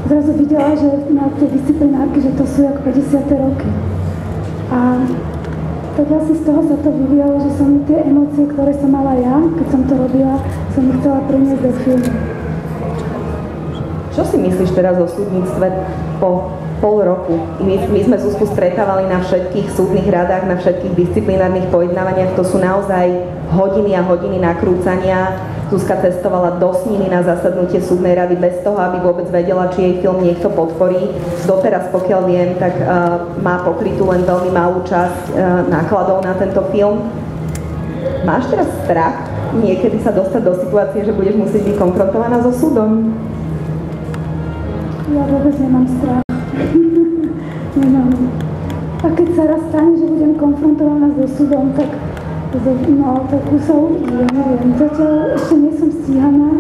zrazu videla, že na tie disciplinárky, že to sú jak 50. roky. A tak vlastne z toho sa to vyvíjalo, že som tie emócie, ktoré som mala ja, keď som to robila, som ich chcela preniesť do filmu. Čo si myslíš teraz o súdnictve po pol roku? My sme Zuzku stretávali na všetkých súdnych radách, na všetkých disciplinárnych pojednávaniach. To sú naozaj hodiny a hodiny nakrúcania. Zuzka cestovala do Sniny na zasadnutie súdnej rady bez toho, aby vôbec vedela, či jej film niekto podporí. Doteraz, pokiaľ viem, tak má pokrytú len veľmi malú časť nákladov na tento film. Máš teraz strach niekedy sa dostať do situácie, že budeš musieť byť konfrontovaná so súdom? Ja vôbec nemám strach. Nemám. A keď sa raz stane, že budem konfrontovaná so súdom, tak už sa uvidí, ja neviem. Zatiaľ ešte nie som stíhaná.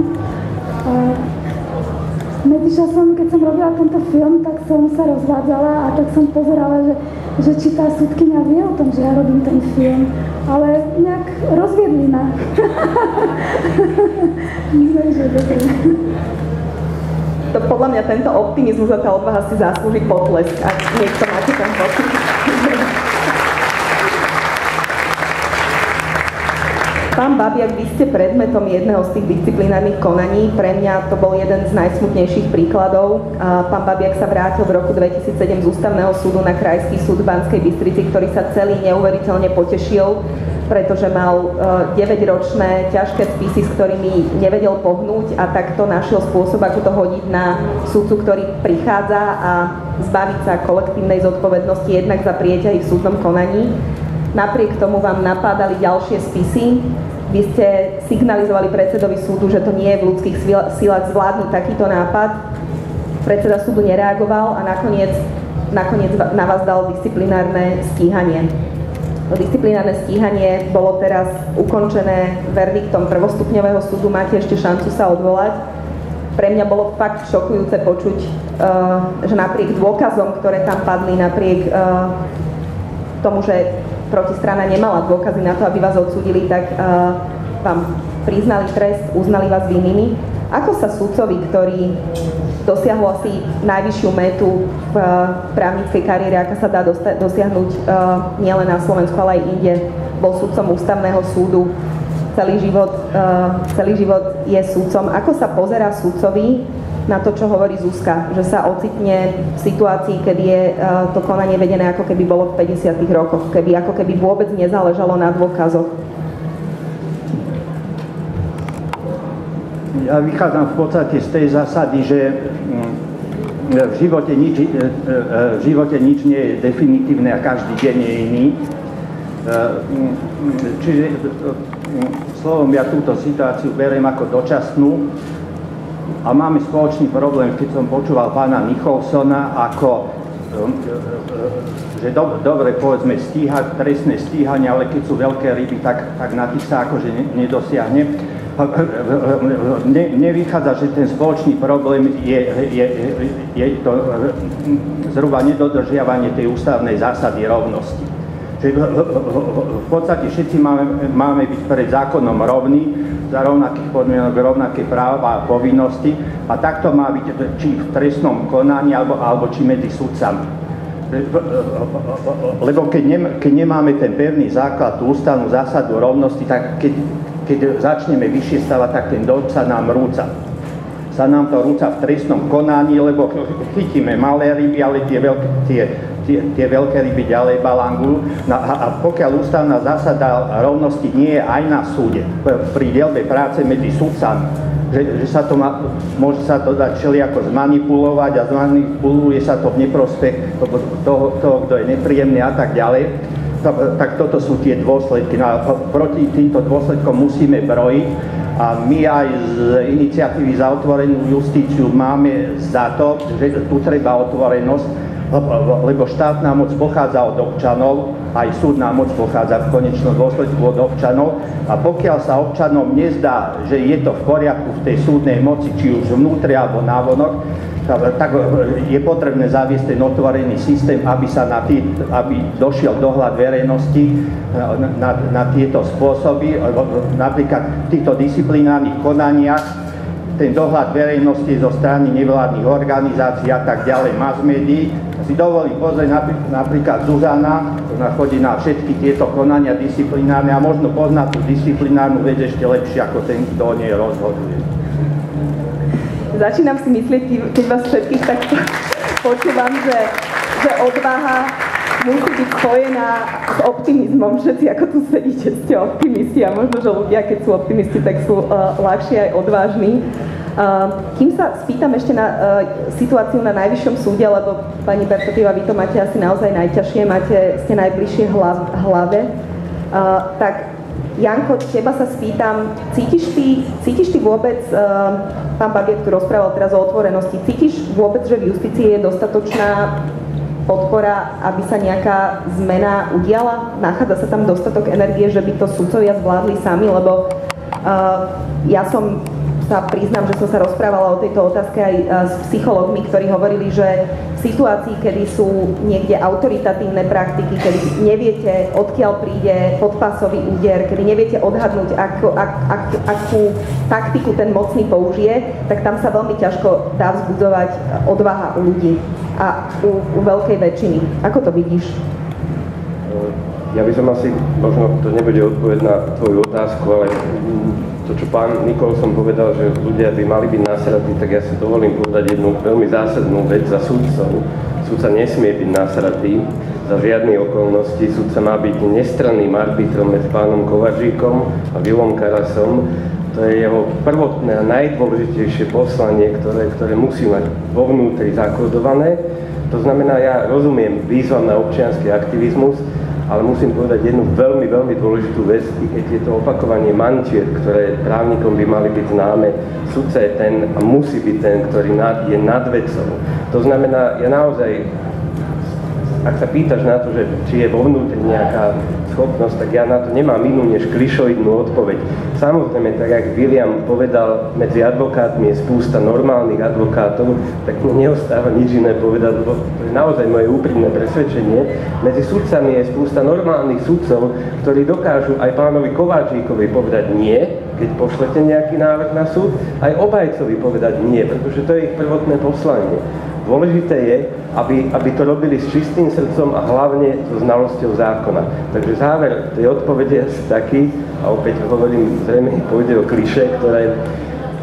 Keď som robila tento film, tak som sa rozvádzala a tak som pozerala, že či tá súdkyňa vie o tom, že ja robím ten film. Ale nejak rozviedli ma. Takže dobre. To podľa mňa tento optimizmus a tá odvaha si zaslúži potlesk, ak niekto máte ten pocit. Pán Babiak, vy ste predmetom jedného z tých disciplinárnych konaní. Pre mňa to bol jeden z najsmutnejších príkladov. Pán Babiak sa vrátil v roku 2007 z Ústavného súdu na Krajský súd v Banskej Bystrici, ktorý sa celý neuveriteľne potešil, pretože mal 9-ročné ťažké spisy, s ktorými nevedel pohnúť, a takto našiel spôsob, ako to hodiť na sudcu, ktorý prichádza, a zbaviť sa kolektívnej zodpovednosti jednak za prieťahy v súdnom konaní. Napriek tomu vám napádali ďalšie spisy. Vy ste signalizovali predsedovi súdu, že to nie je v ľudských silách zvládnuť takýto nápad. Predseda súdu nereagoval a nakoniec na vás dal disciplinárne stíhanie. Disciplinárne stíhanie bolo teraz ukončené verdiktom prvostupňového súdu. Máte ešte šancu sa odvolať. Pre mňa bolo fakt šokujúce počuť, že napriek dôkazom, ktoré tam padli, napriek tomu, že protistrana nemala dôkazy na to, aby vás odsúdili, tak vám priznali trest, uznali vás vinnými. Ako sa sudcovi, ktorý dosiahol asi najvyššiu metu v právnickej kariére, aká sa dá dosiahnuť nielen na Slovensku, ale aj inde, bol sudcom Ústavného súdu, celý život je sudcom. Ako sa pozerá sudcovi na to, čo hovorí Zuzka, že sa ocitne v situácii, kedy je to konanie vedené, ako keby bolo v 50. rokoch, ako keby vôbec nezáležalo na dôkazoch? Ja vychádzam v podstate z tej zásady, že v živote nič nie je definitívne a každý deň je iný. Čiže slovom ja túto situáciu beriem ako dočasnú. A máme spoločný problém, keď som počúval pána Nicholsona, že dobre, povedzme, trestné stíhanie, ale keď sú veľké ryby, tak na tých sa akože nedosiahne. Nevychádza, že ten spoločný problém je to zhruba nedodržiavanie tej ústavnej zásady rovnosti. Že v podstate všetci máme byť pred zákonom rovní, za rovnakých podmienok, rovnaké práva a povinnosti, a takto má byť či v trestnom konaní, alebo či medzi sudcami. Lebo keď nemáme ten pevný základ, tú ústavnú zásadu rovnosti, tak keď začneme vyššie stavať, tak ten doľ sa nám rúca. Sa nám to rúca v trestnom konaní, lebo chytíme malé ryby, ale tie veľké ryby ďalej balangujú. A pokiaľ ústavná zásada rovnosti nie je aj na súde, pri dielbe práce medzi sudcami, že sa to môže sa to dať všelijako zmanipulovať a zmanipuluje sa to v neprospech toho, kto je nepríjemný a tak ďalej, tak toto sú tie dôsledky. No a proti týmto dôsledkom musíme brojiť. A my aj z iniciatívy za otvorenú justíciu máme za to, že tu treba otvorenosť, lebo štátna moc pochádza od občanov, aj súdna moc pochádza v konečnom dôsledku od občanov, a pokiaľ sa občanom nezdá, že je to v poriadku v tej súdnej moci, či už vnútri alebo návonok, tak je potrebné zaviesť ten otvorený systém, aby došiel dohľad verejnosti na tieto spôsoby. Napríklad v týchto disciplinárnych konaniach ten dohľad verejnosti zo strany nevládnych organizácií a tak ďalej, mass médií. Si dovolím pozrieť napríklad Zuzana, ona chodí na všetky tieto konania disciplinárne a možno pozná tú disciplinárnu vec ešte lepšie ako ten, kto o nej rozhoduje. Začínam si myslieť, keď vás všetkých tak počúvam, že odvaha musí byť spojená s optimizmom. Všetci, ako tu sedíte, ste optimisti, a možno, že ľudia, keď sú optimisti, tak sú ľahšie aj odvážni. Kým sa spýtam ešte na situáciu na Najvyššom súde, lebo pani Bertotiová, vy to máte asi naozaj najťažšie, ste najbližšie hlave, tak Janko, teba sa spýtam, cítiš ty vôbec, pán Babiak tu rozprával teraz o otvorenosti, cítiš vôbec, že v justícii je dostatočná podpora, aby sa nejaká zmena udiala? Nachádza sa tam dostatok energie, že by to sudcovia zvládli sami? Lebo ja priznám, že som sa rozprávala o tejto otázke aj s psychológmi, ktorí hovorili, že v situácii, kedy sú niekde autoritatívne praktiky, kedy neviete, odkiaľ príde podpásový úder, kedy neviete odhadnúť, akú taktiku ten mocný použije, tak tam sa veľmi ťažko dá vzbudzovať odvaha u ľudí a u veľkej väčšiny. Ako to vidíš? Ja by som asi, možno to nebude odpoveď na tvoju otázku, ale to, čo pán Nikolson povedal, že ľudia by mali byť nasratí, tak ja si dovolím povedať jednu veľmi zásadnú vec za sudcov. Sudca nesmie byť nasratý za žiadne okolnosti. Sudca má byť nestranným arbitrom medzi pánom Kovaříkom a Vilom Karasom. To je jeho prvotné a najdôležitejšie poslanie, ktoré musí mať vo vnútri zakodované. To znamená, ja rozumiem výzvam na občiansky aktivizmus, ale musím povedať jednu veľmi, veľmi dôležitú vec, keď je to opakovanie mantier, ktoré právnikom by mali byť známe. Sudca je ten a musí byť ten, ktorý je nad vecou. To znamená, ja naozaj, ak sa pýtaš na to, že či je vo vnútri nejaká schopnosť, tak ja na to nemám inú než klišoidnú odpoveď. Samozrejme, tak jak William povedal, medzi advokátmi je spústa normálnych advokátov, tak mi neostáva nič iné povedať, lebo to je naozaj moje úprimné presvedčenie. Medzi sudcami je spústa normálnych sudcov, ktorí dokážu aj pánovi Kováříkovi povedať nie, keď pošlete nejaký návrh na súd, aj obhajcovi povedať nie, pretože to je ich prvotné poslanie. Dôležité je, aby to robili s čistým srdcom a hlavne so znalosťou zákona. Takže záver tej odpovede je asi taký, a opäť hovorím, zrejme pôjde o klišé, ktoré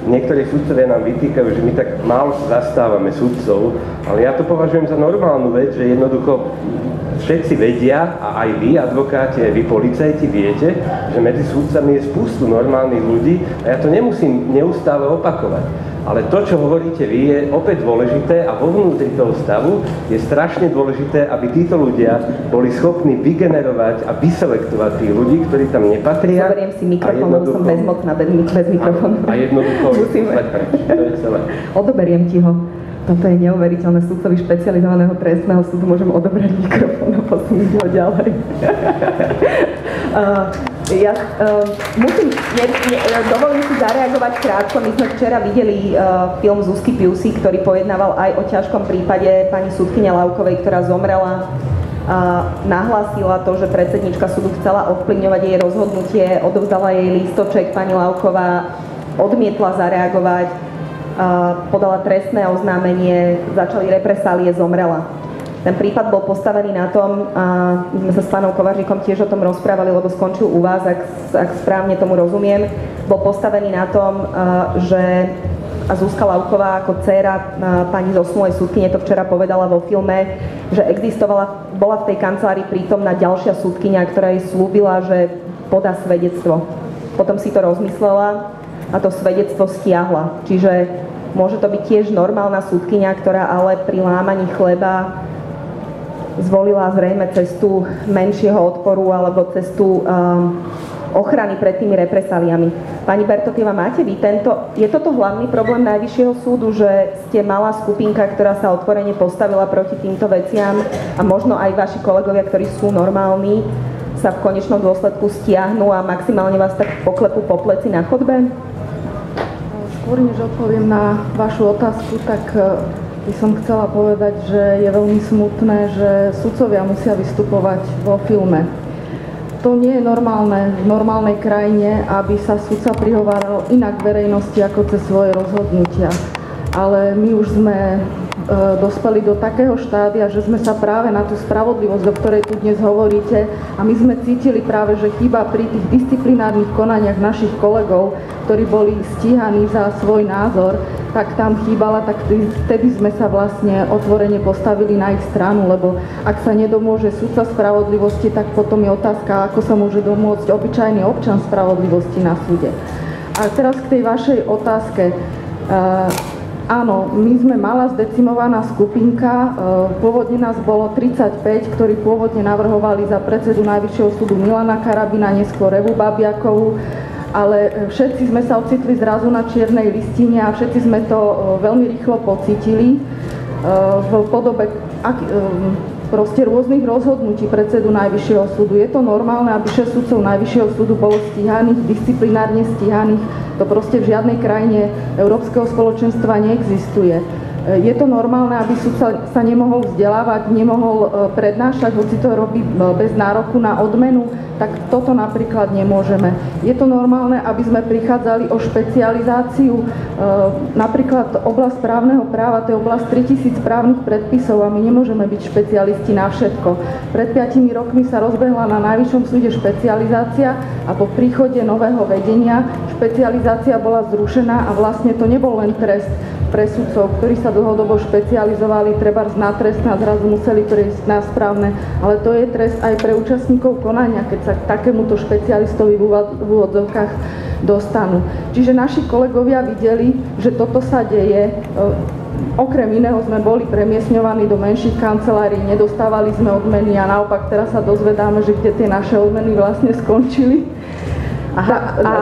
niektorí sudcovia nám vytýkajú, že my tak málo zastávame sudcov, ale ja to považujem za normálnu vec, že jednoducho všetci vedia, a aj vy, advokáti, aj vy, policajti, viete, že medzi sudcami je spústu normálnych ľudí a ja to nemusím neustále opakovať. Ale to, čo hovoríte vy, je opäť dôležité a vo vnútri toho stavu je strašne dôležité, aby títo ľudia boli schopní vygenerovať a vyselektovať tých ľudí, ktorí tam nepatria. Zoberiem si mikrofón, lebo som bezmocná bez mikrofónu. A jednoducho musíme. To je celé. Odoberiem ti ho. Toto je neuveriteľné. Sudcovi špecializovaného trestného súdu môžem odobrať mikrofón a posunúť ho ďalej. Dovolím si zareagovať krátko. My sme včera videli film Zuzky Piusy, ktorý pojednával aj o ťažkom prípade pani súdkyne Laukovej, ktorá zomrela. Nahlásila to, že predsednička súdu chcela ovplyvňovať jej rozhodnutie, odovzdala jej lístoček, pani Lauková odmietla zareagovať, podala trestné oznámenie, začali represálie, zomrela. Ten prípad bol postavený na tom, a my sme sa s pánom Kovaříkom tiež o tom rozprávali, lebo skončil u vás, ak správne tomu rozumiem, bol postavený na tom, že Zuzka Lauková ako dcéra pani zosnulej súdkyne to včera povedala vo filme, že bola v tej kancelárii prítomná ďalšia súdkyňa, ktorá jej slúbila, že podá svedectvo. Potom si to rozmyslela a to svedectvo stiahla. Čiže môže to byť tiež normálna súdkyňa, ktorá ale pri lámaní chleba zvolila zrejme cestu menšieho odporu alebo cestu ochrany pred tými represáliami. Pani Bertotieva, máte vy je toto hlavný problém Najvyššieho súdu, že ste malá skupinka, ktorá sa otvorene postavila proti týmto veciam a možno aj vaši kolegovia, ktorí sú normálni, sa v konečnom dôsledku stiahnu a maximálne vás tak poklepú po pleci na chodbe? Skôr než odpoviem na vašu otázku, tak by som chcela povedať, že je veľmi smutné, že sudcovia musia vystupovať vo filme. To nie je normálne v normálnej krajine, aby sa sudca prihováral inak verejnosti ako cez svoje rozhodnutia. Ale my už sme dospeli do takého štádia, že sme sa práve na tú spravodlivosť, o ktorej tu dnes hovoríte, a my sme cítili práve, že chyba pri tých disciplinárnych konaniach našich kolegov, ktorí boli stíhaní za svoj názor, tak tam chýbala, tak vtedy sme sa vlastne otvorene postavili na ich stranu, lebo ak sa nedomôže sudca spravodlivosti, tak potom je otázka, ako sa môže domôcť obyčajný občan spravodlivosti na súde. A teraz k tej vašej otázke. Áno, my sme malá zdecimovaná skupinka, pôvodne nás bolo 35, ktorí pôvodne navrhovali za predsedu Najvyššieho súdu Milana Karabina, neskôr Evu Babiakovú, ale všetci sme sa ocitli zrazu na čiernej listine a všetci sme to veľmi rýchlo pocítili v podobe proste rôznych rozhodnutí predsedu Najvyššieho súdu. Je to normálne, aby 6 sudcov Najvyššieho súdu bolo stíhaných, disciplinárne stíhaných. To proste v žiadnej krajine Európskeho spoločenstva neexistuje. Je to normálne, aby sudca sa nemohol vzdelávať, nemohol prednášať, hoci to robí bez nároku na odmenu, tak toto napríklad nemôžeme. Je to normálne, aby sme prichádzali o špecializáciu, napríklad oblasť právneho práva, to je oblasť 3000 právnych predpisov a my nemôžeme byť špecialisti na všetko. Pred 5 rokmi sa rozbehla na Najvyššom súde špecializácia a po príchode nového vedenia špecializácia bola zrušená a vlastne to nebol len trest pre sudcov, ktorí sa dlhodobo špecializovali, trebárs na trestné a zrazu museli prejsť na správne, ale to je trest aj pre účastníkov konania, keď sa k takémuto špecialistovi v úvodzovkách dostanú. Čiže naši kolegovia videli, že toto sa deje. Okrem iného sme boli premiesňovaní do menších kancelárií, nedostávali sme odmeny a naopak teraz sa dozvedáme, že kde tie naše odmeny vlastne skončili. Aha, a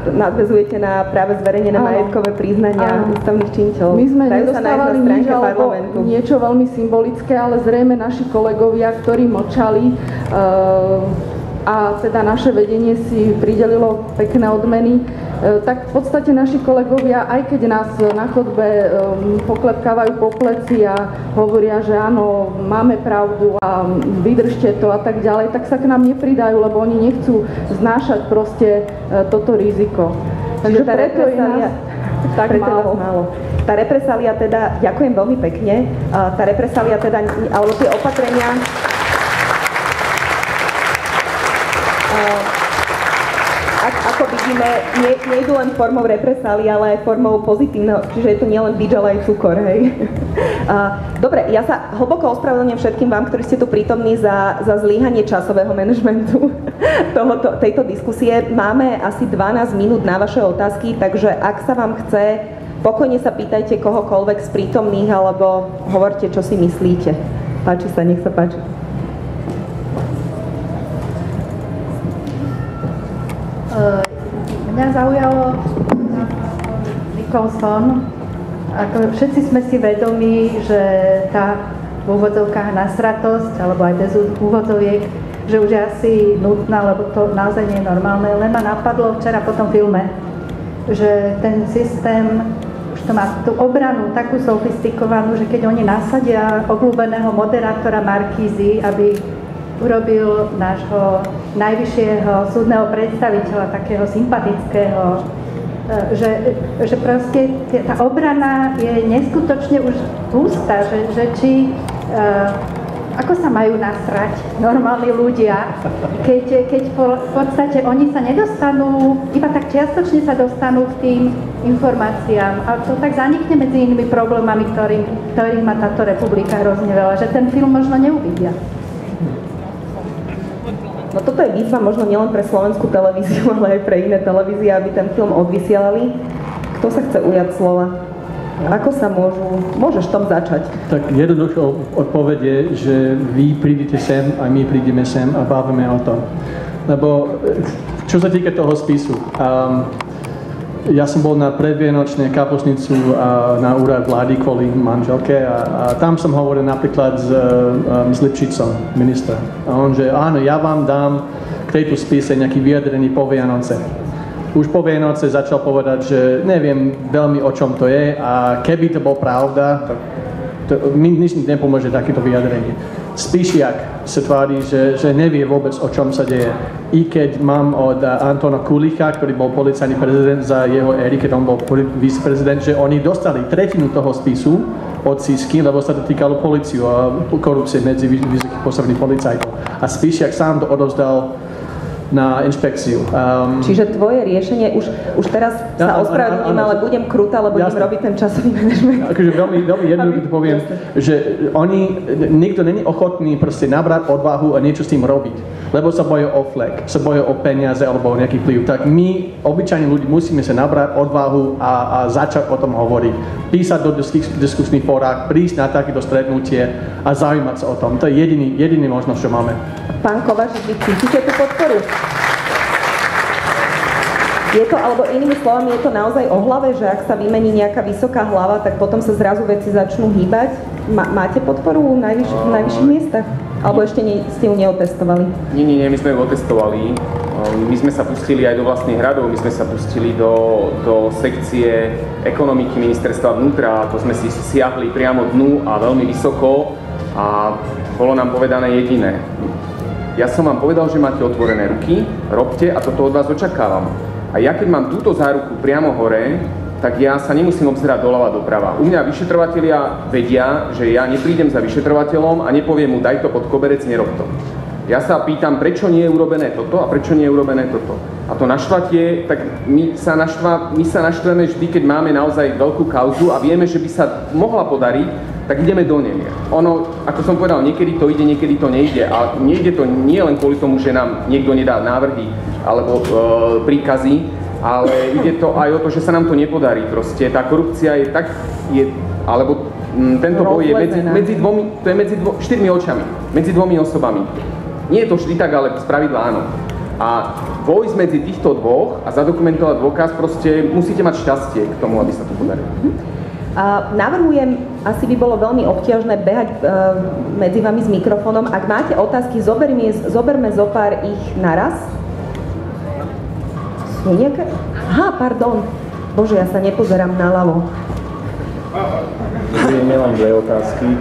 nadväzujete na práve zverejnené majetkové priznania ústavných činiteľov. My sme nedostávali nič alebo niečo veľmi symbolické, ale zrejme naši kolegovia, ktorí mlčali a teda naše vedenie si pridelilo pekné odmeny, tak v podstate naši kolegovia, aj keď nás na chodbe poklepkávajú po pleci a hovoria, že áno, máme pravdu a vydržte to a tak ďalej, tak sa k nám nepridajú, lebo oni nechcú znášať proste toto riziko. Takže preto je nás tak málo. Tá represália teda, ďakujem veľmi pekne, tá represália teda, alebo tie opatrenia, ako vidíme, nejdu len formou represálií, ale aj formou pozitívneho, čiže je to nielen bič, ale aj cukor, hej. Dobre, ja sa hlboko ospravedlňujem všetkým vám, ktorí ste tu prítomní za zlyhanie časového manažmentu tejto diskusie. Máme asi 12 minút na vaše otázky, takže ak sa vám chce, pokojne sa pýtajte kohokoľvek z prítomných, alebo hovorte, čo si myslíte. Páči sa, nech sa páči. Mňa zaujalo Nicholson, ako všetci sme si vedomí, že tá v úvodzovkách nasratosť, alebo aj bez úvodzoviek, že už je asi nutná, lebo to naozaj nie je normálne. Len ma napadlo včera po tom filme, že ten systém už to má tú obranu takú sofistikovanú, že keď oni nasadia obľúbeného moderátora Markízy, aby urobil nášho najvyššieho súdneho predstaviteľa, takého sympatického, že proste tá obrana je neskutočne už hustá, že či ako sa majú nasrať normálni ľudia, keď v podstate oni sa nedostanú, iba tak čiastočne sa dostanú k tým informáciám a to tak zanikne medzi inými problémami, ktorých má táto republika hrozne veľa, že ten film možno neuvidia. No toto je výzva možno nielen pre slovenskú televíziu, ale aj pre iné televízie, aby ten film odvysielali. Kto sa chce ujať slova? Ako sa môžeš tom začať? Tak jednoducho odpoveď je, že vy prídete sem a my prídeme sem a bavíme o tom. Lebo čo sa týka toho spisu, ja som bol na predvianočnej kapustnicu na úrad vlády kvôli manželke a tam som hovoril napríklad s Lipšicom, ministra. A on, že áno, ja vám dám k tejto spise nejaký vyjadrení po Vianoce. Už po Vianoce začal povedať, že neviem veľmi o čom to je a keby to bol pravda, to mi nič nepomôže takéto vyjadrenie. Spíšiak sa tvári, že nevie vôbec, o čom sa deje. I keď mám od Antona Kulicha, ktorý bol policajný prezident za jeho éry, keď on bol viceprezident, že oni dostali tretinu toho spisu od Sisky, lebo sa to týkalo policiu a korupcie medzi vysokých pôsobných policajtov. A Spíšiak sám to odovzdal na inšpekciu. Čiže tvoje riešenie, už teraz sa ospravedlním, ale budem krúta, lebo idem robiť ten časový manažment. Akože veľmi jednoducho poviem, že nikto není ochotný proste nabrať odvahu a niečo s tým robiť, lebo sa boja o flek, sa boja o peniaze alebo o nejaký vplyv. Tak my, obyčajní ľudí, musíme sa nabrať odvahu a začať o tom hovoriť. Písať do diskusných fórach, prísť na takéto stretnutie a zaujímať sa o tom. To je jediný možnosť, čo máme. Pán Kováč, vy cítite tú podporu? Je to, alebo inými slovami, je to naozaj o hlave, že ak sa vymení nejaká vysoká hlava, tak potom sa zrazu veci začnú hýbať? Máte podporu v najvyšších miestach? Alebo ešte ste ju neotestovali? Nie, my sme ju otestovali. My sme sa pustili aj do vlastných radov, my sme sa pustili do sekcie ekonomiky ministerstva vnútra, a to sme si siahli priamo dnu a veľmi vysoko a bolo nám povedané jediné. Ja som vám povedal, že máte otvorené ruky, robte a toto od vás očakávam. A ja keď mám túto záruku priamo hore, tak ja sa nemusím obzerať doľava doprava. U mňa vyšetrovatelia vedia, že ja neprídem za vyšetrovateľom a nepoviem mu daj to pod koberec, nerob to. Ja sa pýtam, prečo nie je urobené toto a prečo nie je urobené toto. A to naštvatie, tak my sa naštveme vždy, keď máme naozaj veľkú kauzu a vieme, že by sa mohla podariť, tak ideme do nej. Ono, ako som povedal, niekedy to ide, niekedy to nejde. A nejde to nie len kvôli tomu, že nám niekto nedá návrhy alebo príkazy, ale ide to aj o to, že sa nám to nepodarí. Proste tá korupcia je tak, tento boj je medzi štyrmi očami, medzi dvomi osobami. Nie je to vždy tak, ale spravidla áno. A vojsť medzi týchto dvoch a zadokumentovať dôkaz, proste musíte mať šťastie k tomu, aby sa to podarilo. Navrhujem, asi by bolo veľmi obťažné behať medzi vami s mikrofónom. Ak máte otázky, zoberme zo pár ich naraz. Sú nejaké? Aha, pardon. Bože, ja sa nepozerám naľavo. Nemám dve otázky.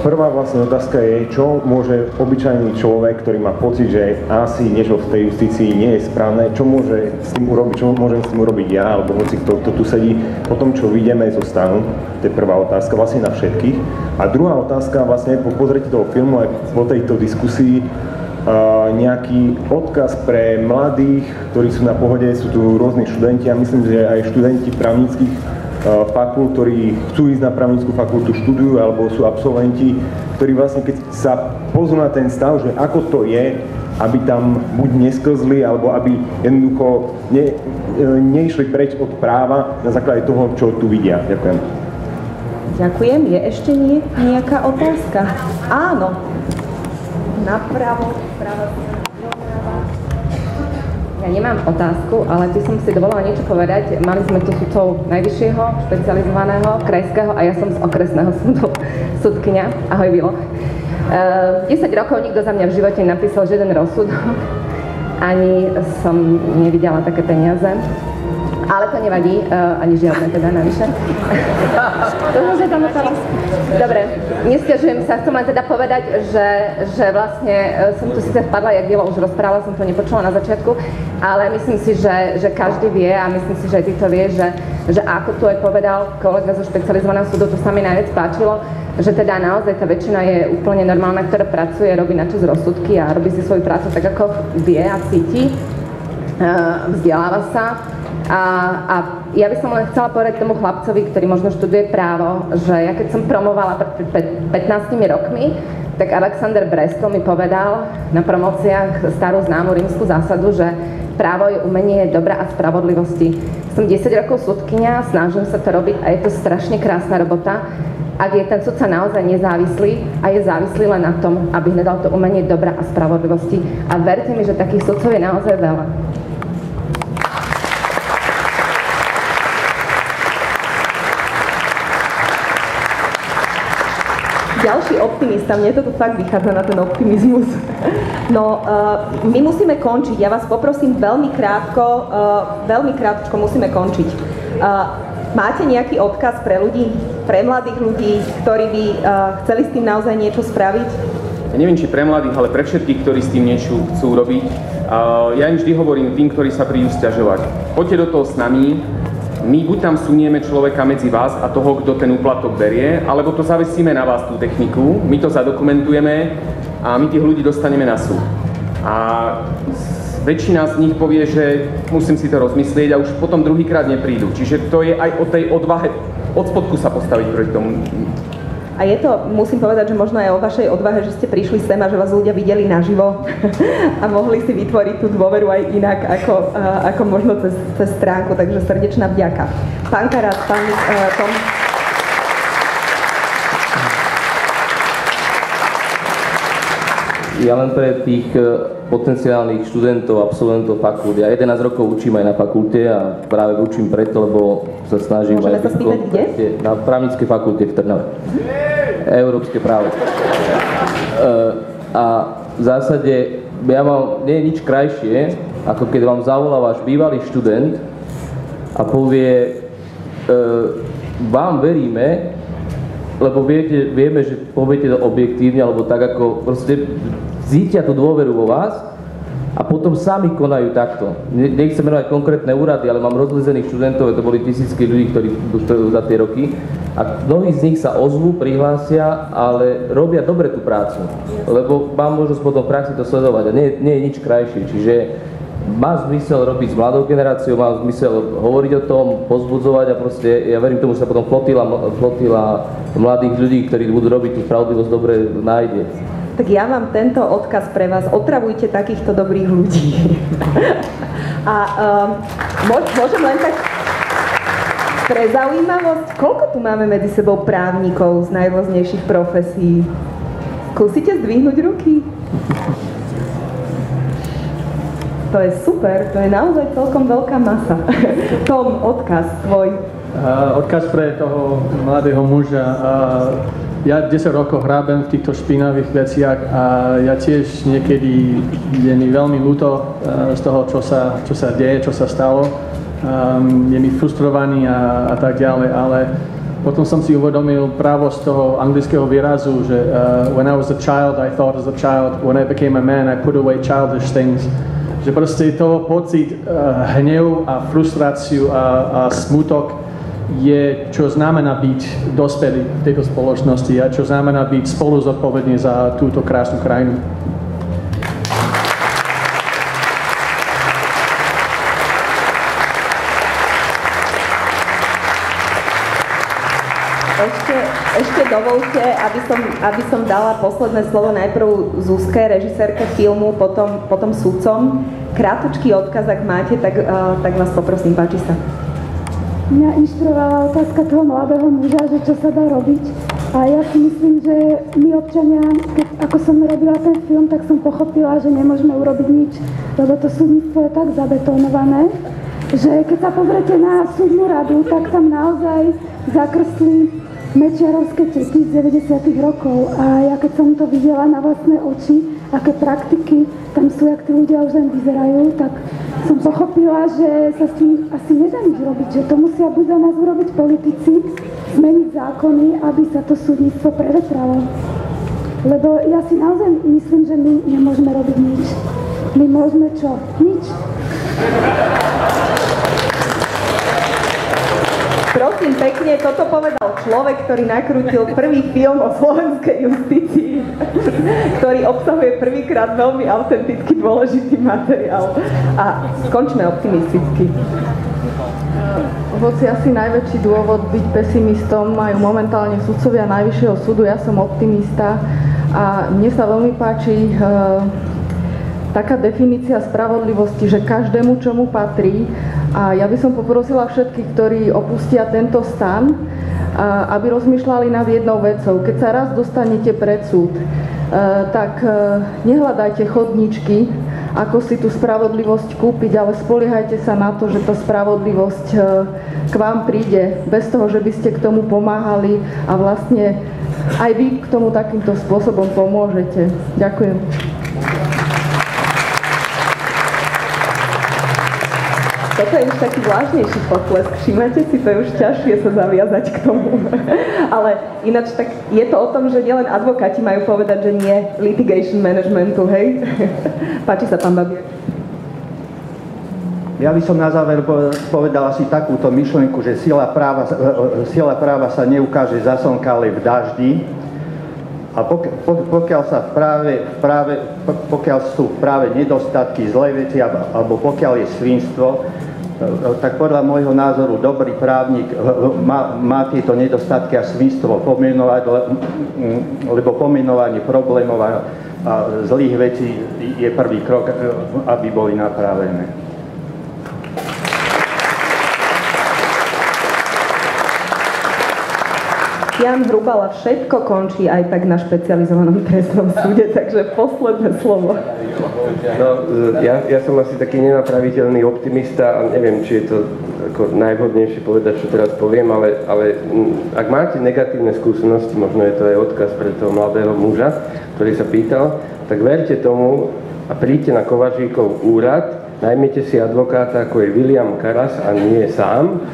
Prvá vlastne otázka je, čo môže obyčajný človek, ktorý má pocit, že asi niečo v tej justícii nie je správne, čo môže s tým urobiť, čo môžem s tým urobiť ja, alebo hoci kto tu sedí, po tom, čo vidíme zo stanu. To je prvá otázka, vlastne na všetkých. A druhá otázka, vlastne po pozretí toho filmu aj po tejto diskusii, nejaký odkaz pre mladých, ktorí sú na pohode, sú tu rôzni študenti a myslím, že aj študenti právnických fakult, ktorí chcú ísť na právnickú fakultu, študujú alebo sú absolventi, ktorí vlastne keď sa pozrú na ten stav, že ako to je, aby tam buď nesklzli, alebo aby jednoducho neišli preč od práva na základe toho, čo tu vidia. Ďakujem. Ďakujem. Je ešte nejaká otázka? Áno. Napravo, vpravo. Ja nemám otázku, ale by som si dovolila niečo povedať. Mali sme tu sudcov najvyššieho, špecializovaného, krajského a ja som z okresného súdu, sudkyňa. Ahoj, Vilo. 10 rokov nikto za mňa v živote napísal žiaden rozsudok. Ani som nevidela také peniaze. Ale to nevadí, ani žiadne teda navyše. Dobre, nesťažujem sa, chcem len teda povedať, že vlastne som tu síce vpadla, jak Vilo už rozprávala, som to nepočula na začiatku, ale myslím si, že každý vie a myslím si, že aj ty to vieš, že ako tu aj povedal kolega zo špecializovaného súdu, to sa mi najviac páčilo, že teda naozaj tá väčšina je úplne normálna, ktorá pracuje, robí načas rozsudky a robí si svoju prácu tak, ako vie a cíti, vzdeláva sa. A ja by som len chcela povedať tomu chlapcovi, ktorý možno študuje právo, že ja keď som promovala pred 15 rokmi, tak Alexander Brestol mi povedal na promóciách starú známu rímsku zásadu, že právo je umenie dobra a spravodlivosti. Som 10 rokov sudkyňa, snažím sa to robiť a je to strašne krásna robota. Ak je ten sudca naozaj nezávislý a je závislý len na tom, aby hľadal to umenie dobra a spravodlivosti. A verte mi, že takých sudcov je naozaj veľa. Ďalší optimista, mne to tu fakt vychádza na ten optimizmus. No, my musíme končiť, ja vás poprosím veľmi krátko musíme končiť. Máte nejaký odkaz pre ľudí, pre mladých ľudí, ktorí by chceli s tým naozaj niečo spraviť? Ja neviem, či pre mladých, ale pre všetkých, ktorí s tým niečo chcú robiť. Ja im vždy hovorím tým, ktorí sa prídu sťažovať. Poďte do toho s nami. My buď tam sunieme človeka medzi vás a toho, kto ten úplatok berie, alebo to zavesíme na vás tú techniku, my to zadokumentujeme a my tých ľudí dostaneme na súd. A väčšina z nich povie, že musím si to rozmyslieť a už potom druhýkrát neprídu. Čiže to je aj o tej odvahe, od spodku sa postaviť proti tomu. A je to, musím povedať, že možno aj o vašej odvahe, že ste prišli sem a že vás ľudia videli naživo a mohli si vytvoriť tú dôveru aj inak, ako možno cez stránku, takže srdečná vďaka. Pán Karás, pán Tom. Ja len pre tých potenciálnych študentov, absolventov fakult. Ja 11 rokov učím aj na fakulte a práve učím preto, lebo sa snažím môžeme aj sa spýtať, kde? Na právnickej fakulte v Trnave. Európske právo. A v zásade nie je nič krajšie, ako keď vám zavolá váš bývalý študent a povie, vám veríme, lebo vieme, že poviete to objektívne, alebo tak ako proste cítia tú dôveru vo vás a potom sami konajú takto. Nechcem menovať konkrétne úrady, ale mám rozlezených študentov, to boli tisícky ľudí, ktorí za tie roky a mnohí z nich sa ozvú, prihlásia, ale robia dobre tú prácu, lebo mám možnosť potom v praxi to sledovať a nie je nič krajšie, čiže má zmysel robiť s mladou generáciou, má zmysel hovoriť o tom, pozbudzovať a proste ja verím tomu, že sa potom flotila mladých ľudí, ktorí budú robiť tú spravodlivosť dobre, nájde. Tak ja mám tento odkaz pre vás. Otravujte takýchto dobrých ľudí. A môžem len tak pre zaujímavosť, koľko tu máme medzi sebou právnikov z najrôznejších profesí? Skúsite zdvihnúť ruky? To je super, to je naozaj celkom veľká masa. Tom, odkaz tvoj. Odkaz pre toho mladého muža. Ja 10 rokov hrábem v týchto špinavých veciach a ja tiež niekedy je mi veľmi ľúto z toho, čo sa deje, čo sa stalo. Je mi frustrovaný a tak ďalej, ale potom som si uvedomil právo z toho anglického výrazu, že when I was a child, I thought as a child, when I became a man, I put away childish things. Že proste to pocit hnevu a frustráciu a smutok je, čo znamená byť dospelý v tejto spoločnosti a čo znamená byť spolu zodpovedný za túto krásnu krajinu. Ešte dovolte, aby som dala posledné slovo najprv Zuzke, režisérke filmu, potom sudcom. Krátučký odkaz, ak máte, tak vás poprosím, páči sa. Mňa inšpirovala otázka toho mladého muža, že čo sa dá robiť. A ja si myslím, že my občania, ako som robila ten film, tak som pochopila, že nemôžeme urobiť nič, lebo to súdnictvo je tak zabetonované, že keď sa pozrete na súdnu radu, tak tam naozaj zakrstli mečiarovské teky z 90. rokov a ja keď som to videla na vlastné oči, aké praktiky tam sú, jak tí ľudia už len vyzerajú, tak som pochopila, že sa s tým asi nedá nič robiť, že to musia buď za nás urobiť politici, zmeniť zákony, aby sa to súdnictvo prevetralo. Lebo ja si naozaj myslím, že my nemôžeme robiť nič. My môžeme čo? Nič. Prosím pekne, toto povedal človek, ktorý nakrútil prvý film o slovenskej justícii, ktorý obsahuje prvýkrát veľmi autenticky dôležitý materiál. A skončme optimisticky. Hoci asi najväčší dôvod byť pesimistom majú momentálne sudcovia Najvyššieho súdu, ja som optimista a mne sa veľmi páči taká definícia spravodlivosti, že každému, čo mu patrí. A ja by som poprosila všetkých, ktorí opustia tento stan, aby rozmýšľali nad jednou vecou. Keď sa raz dostanete pred súd, tak nehľadajte chodničky, ako si tú spravodlivosť kúpiť, ale spoliehajte sa na to, že tá spravodlivosť k vám príde, bez toho, že by ste k tomu pomáhali a vlastne aj vy k tomu takýmto spôsobom pomôžete. Ďakujem. Toto je už taký vážnejší potlesk, všimnete si, to je už ťažšie sa zaviazať k tomu. Ale ináč tak je to o tom, že nielen advokáti majú povedať, že nie litigation managementu, hej? Páči sa, pán Babier. Ja by som na záver povedal asi takúto myšlienku, že sila práva sa neukáže za slnka, ale v daždi. A pokiaľ sú v práve nedostatky, zlé veci, alebo pokiaľ je svinstvo, tak podľa môjho názoru dobrý právnik má tieto nedostatky a svinstvo pomenovať, lebo pomenovanie problémov a zlých vecí je prvý krok, aby boli napravené. Jan Hrubala, všetko končí aj tak na špecializovanom trestnom súde, takže posledné slovo. No, ja som asi taký nenapraviteľný optimista a neviem, či je to ako najvhodnejšie povedať, čo teraz poviem, ale ak máte negatívne skúsenosti, možno je to aj odkaz pre toho mladého muža, ktorý sa pýtal, tak verte tomu a príďte na Kovaříkov úrad, najmite si advokáta, ako je William Karas a nie sám.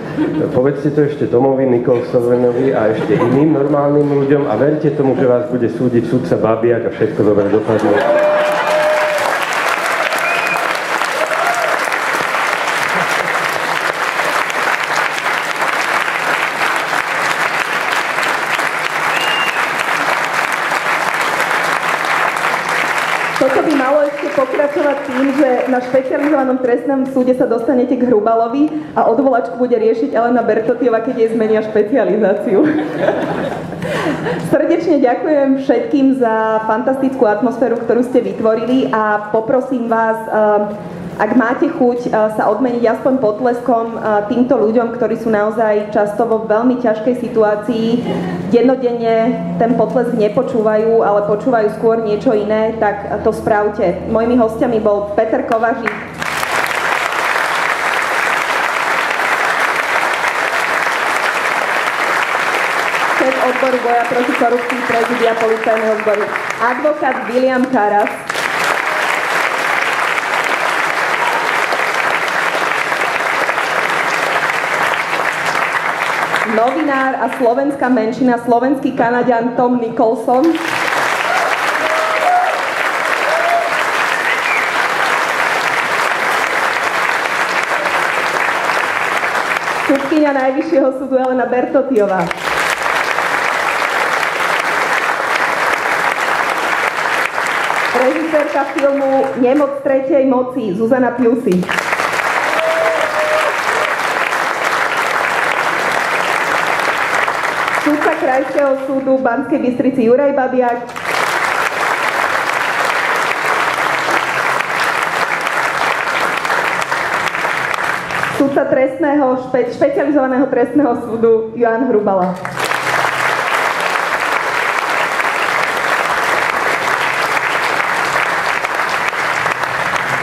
Povedzte to ešte Tomovi Nicholsonovi a ešte iným normálnym ľuďom a verte tomu, že vás bude súdiť sudca Babiak a všetko dobre dopadne. Toto by malo ešte pokračovať tým, že na špecializovanom trestnom súde sa dostanete k Hrubalovi a odvolačku bude riešiť Elena Bertotiová, keď jej zmenia špecializáciu. Srdečne ďakujem všetkým za fantastickú atmosféru, ktorú ste vytvorili a poprosím vás, ak máte chuť sa odmeniť aspoň potleskom týmto ľuďom, ktorí sú naozaj často vo veľmi ťažkej situácii, dennodenne ten potlesk nepočúvajú, ale počúvajú skôr niečo iné, tak to spravte. Mojimi hostiami bol Peter Kovařík, šéf odboru boja proti korupcii prezidia policajného zboru, advokát William Karas, novinár a slovenská menšina, slovenský Kanaďan Tom Nicholson, sudkyňa Najvyššieho súdu Elena Bertotiová, režisérka filmu Nemoc tretej moci Zuzana Piusi, sudca Krajského súdu v Banskej Bystrici Juraj Babiak, sudca špecializovaného trestného súdu Jan Hrubala.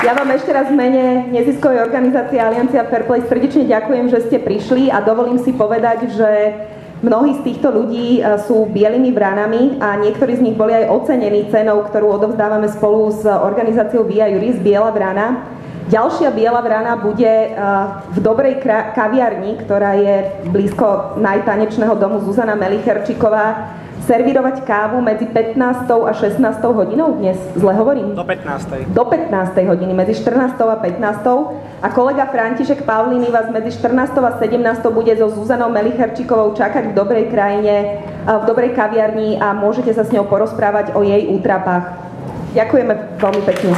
Ja vám ešte raz v mene neziskovej organizácie Aliancia Fairplay srdečne ďakujem, že ste prišli a dovolím si povedať, že mnohí z týchto ľudí sú bielými vranami a niektorí z nich boli aj ocenení cenou, ktorú odovzdávame spolu s organizáciou Via Juris Biela vrana. Ďalšia biela vrana bude v dobrej kaviarni, ktorá je blízko najtanečného domu Zuzana Melicherčíková, servírovať kávu medzi 15. a 16. hodinou dnes. Zle hovorím? Do 15. Do 15. hodiny, medzi 14. a 15. A kolega František Pavlíny vás medzi 14. a 17. bude so Zuzanou Melicherčíkovou čakať v dobrej krajine, v dobrej kaviarni a môžete sa s ňou porozprávať o jej útrapách. Ďakujeme veľmi pekne.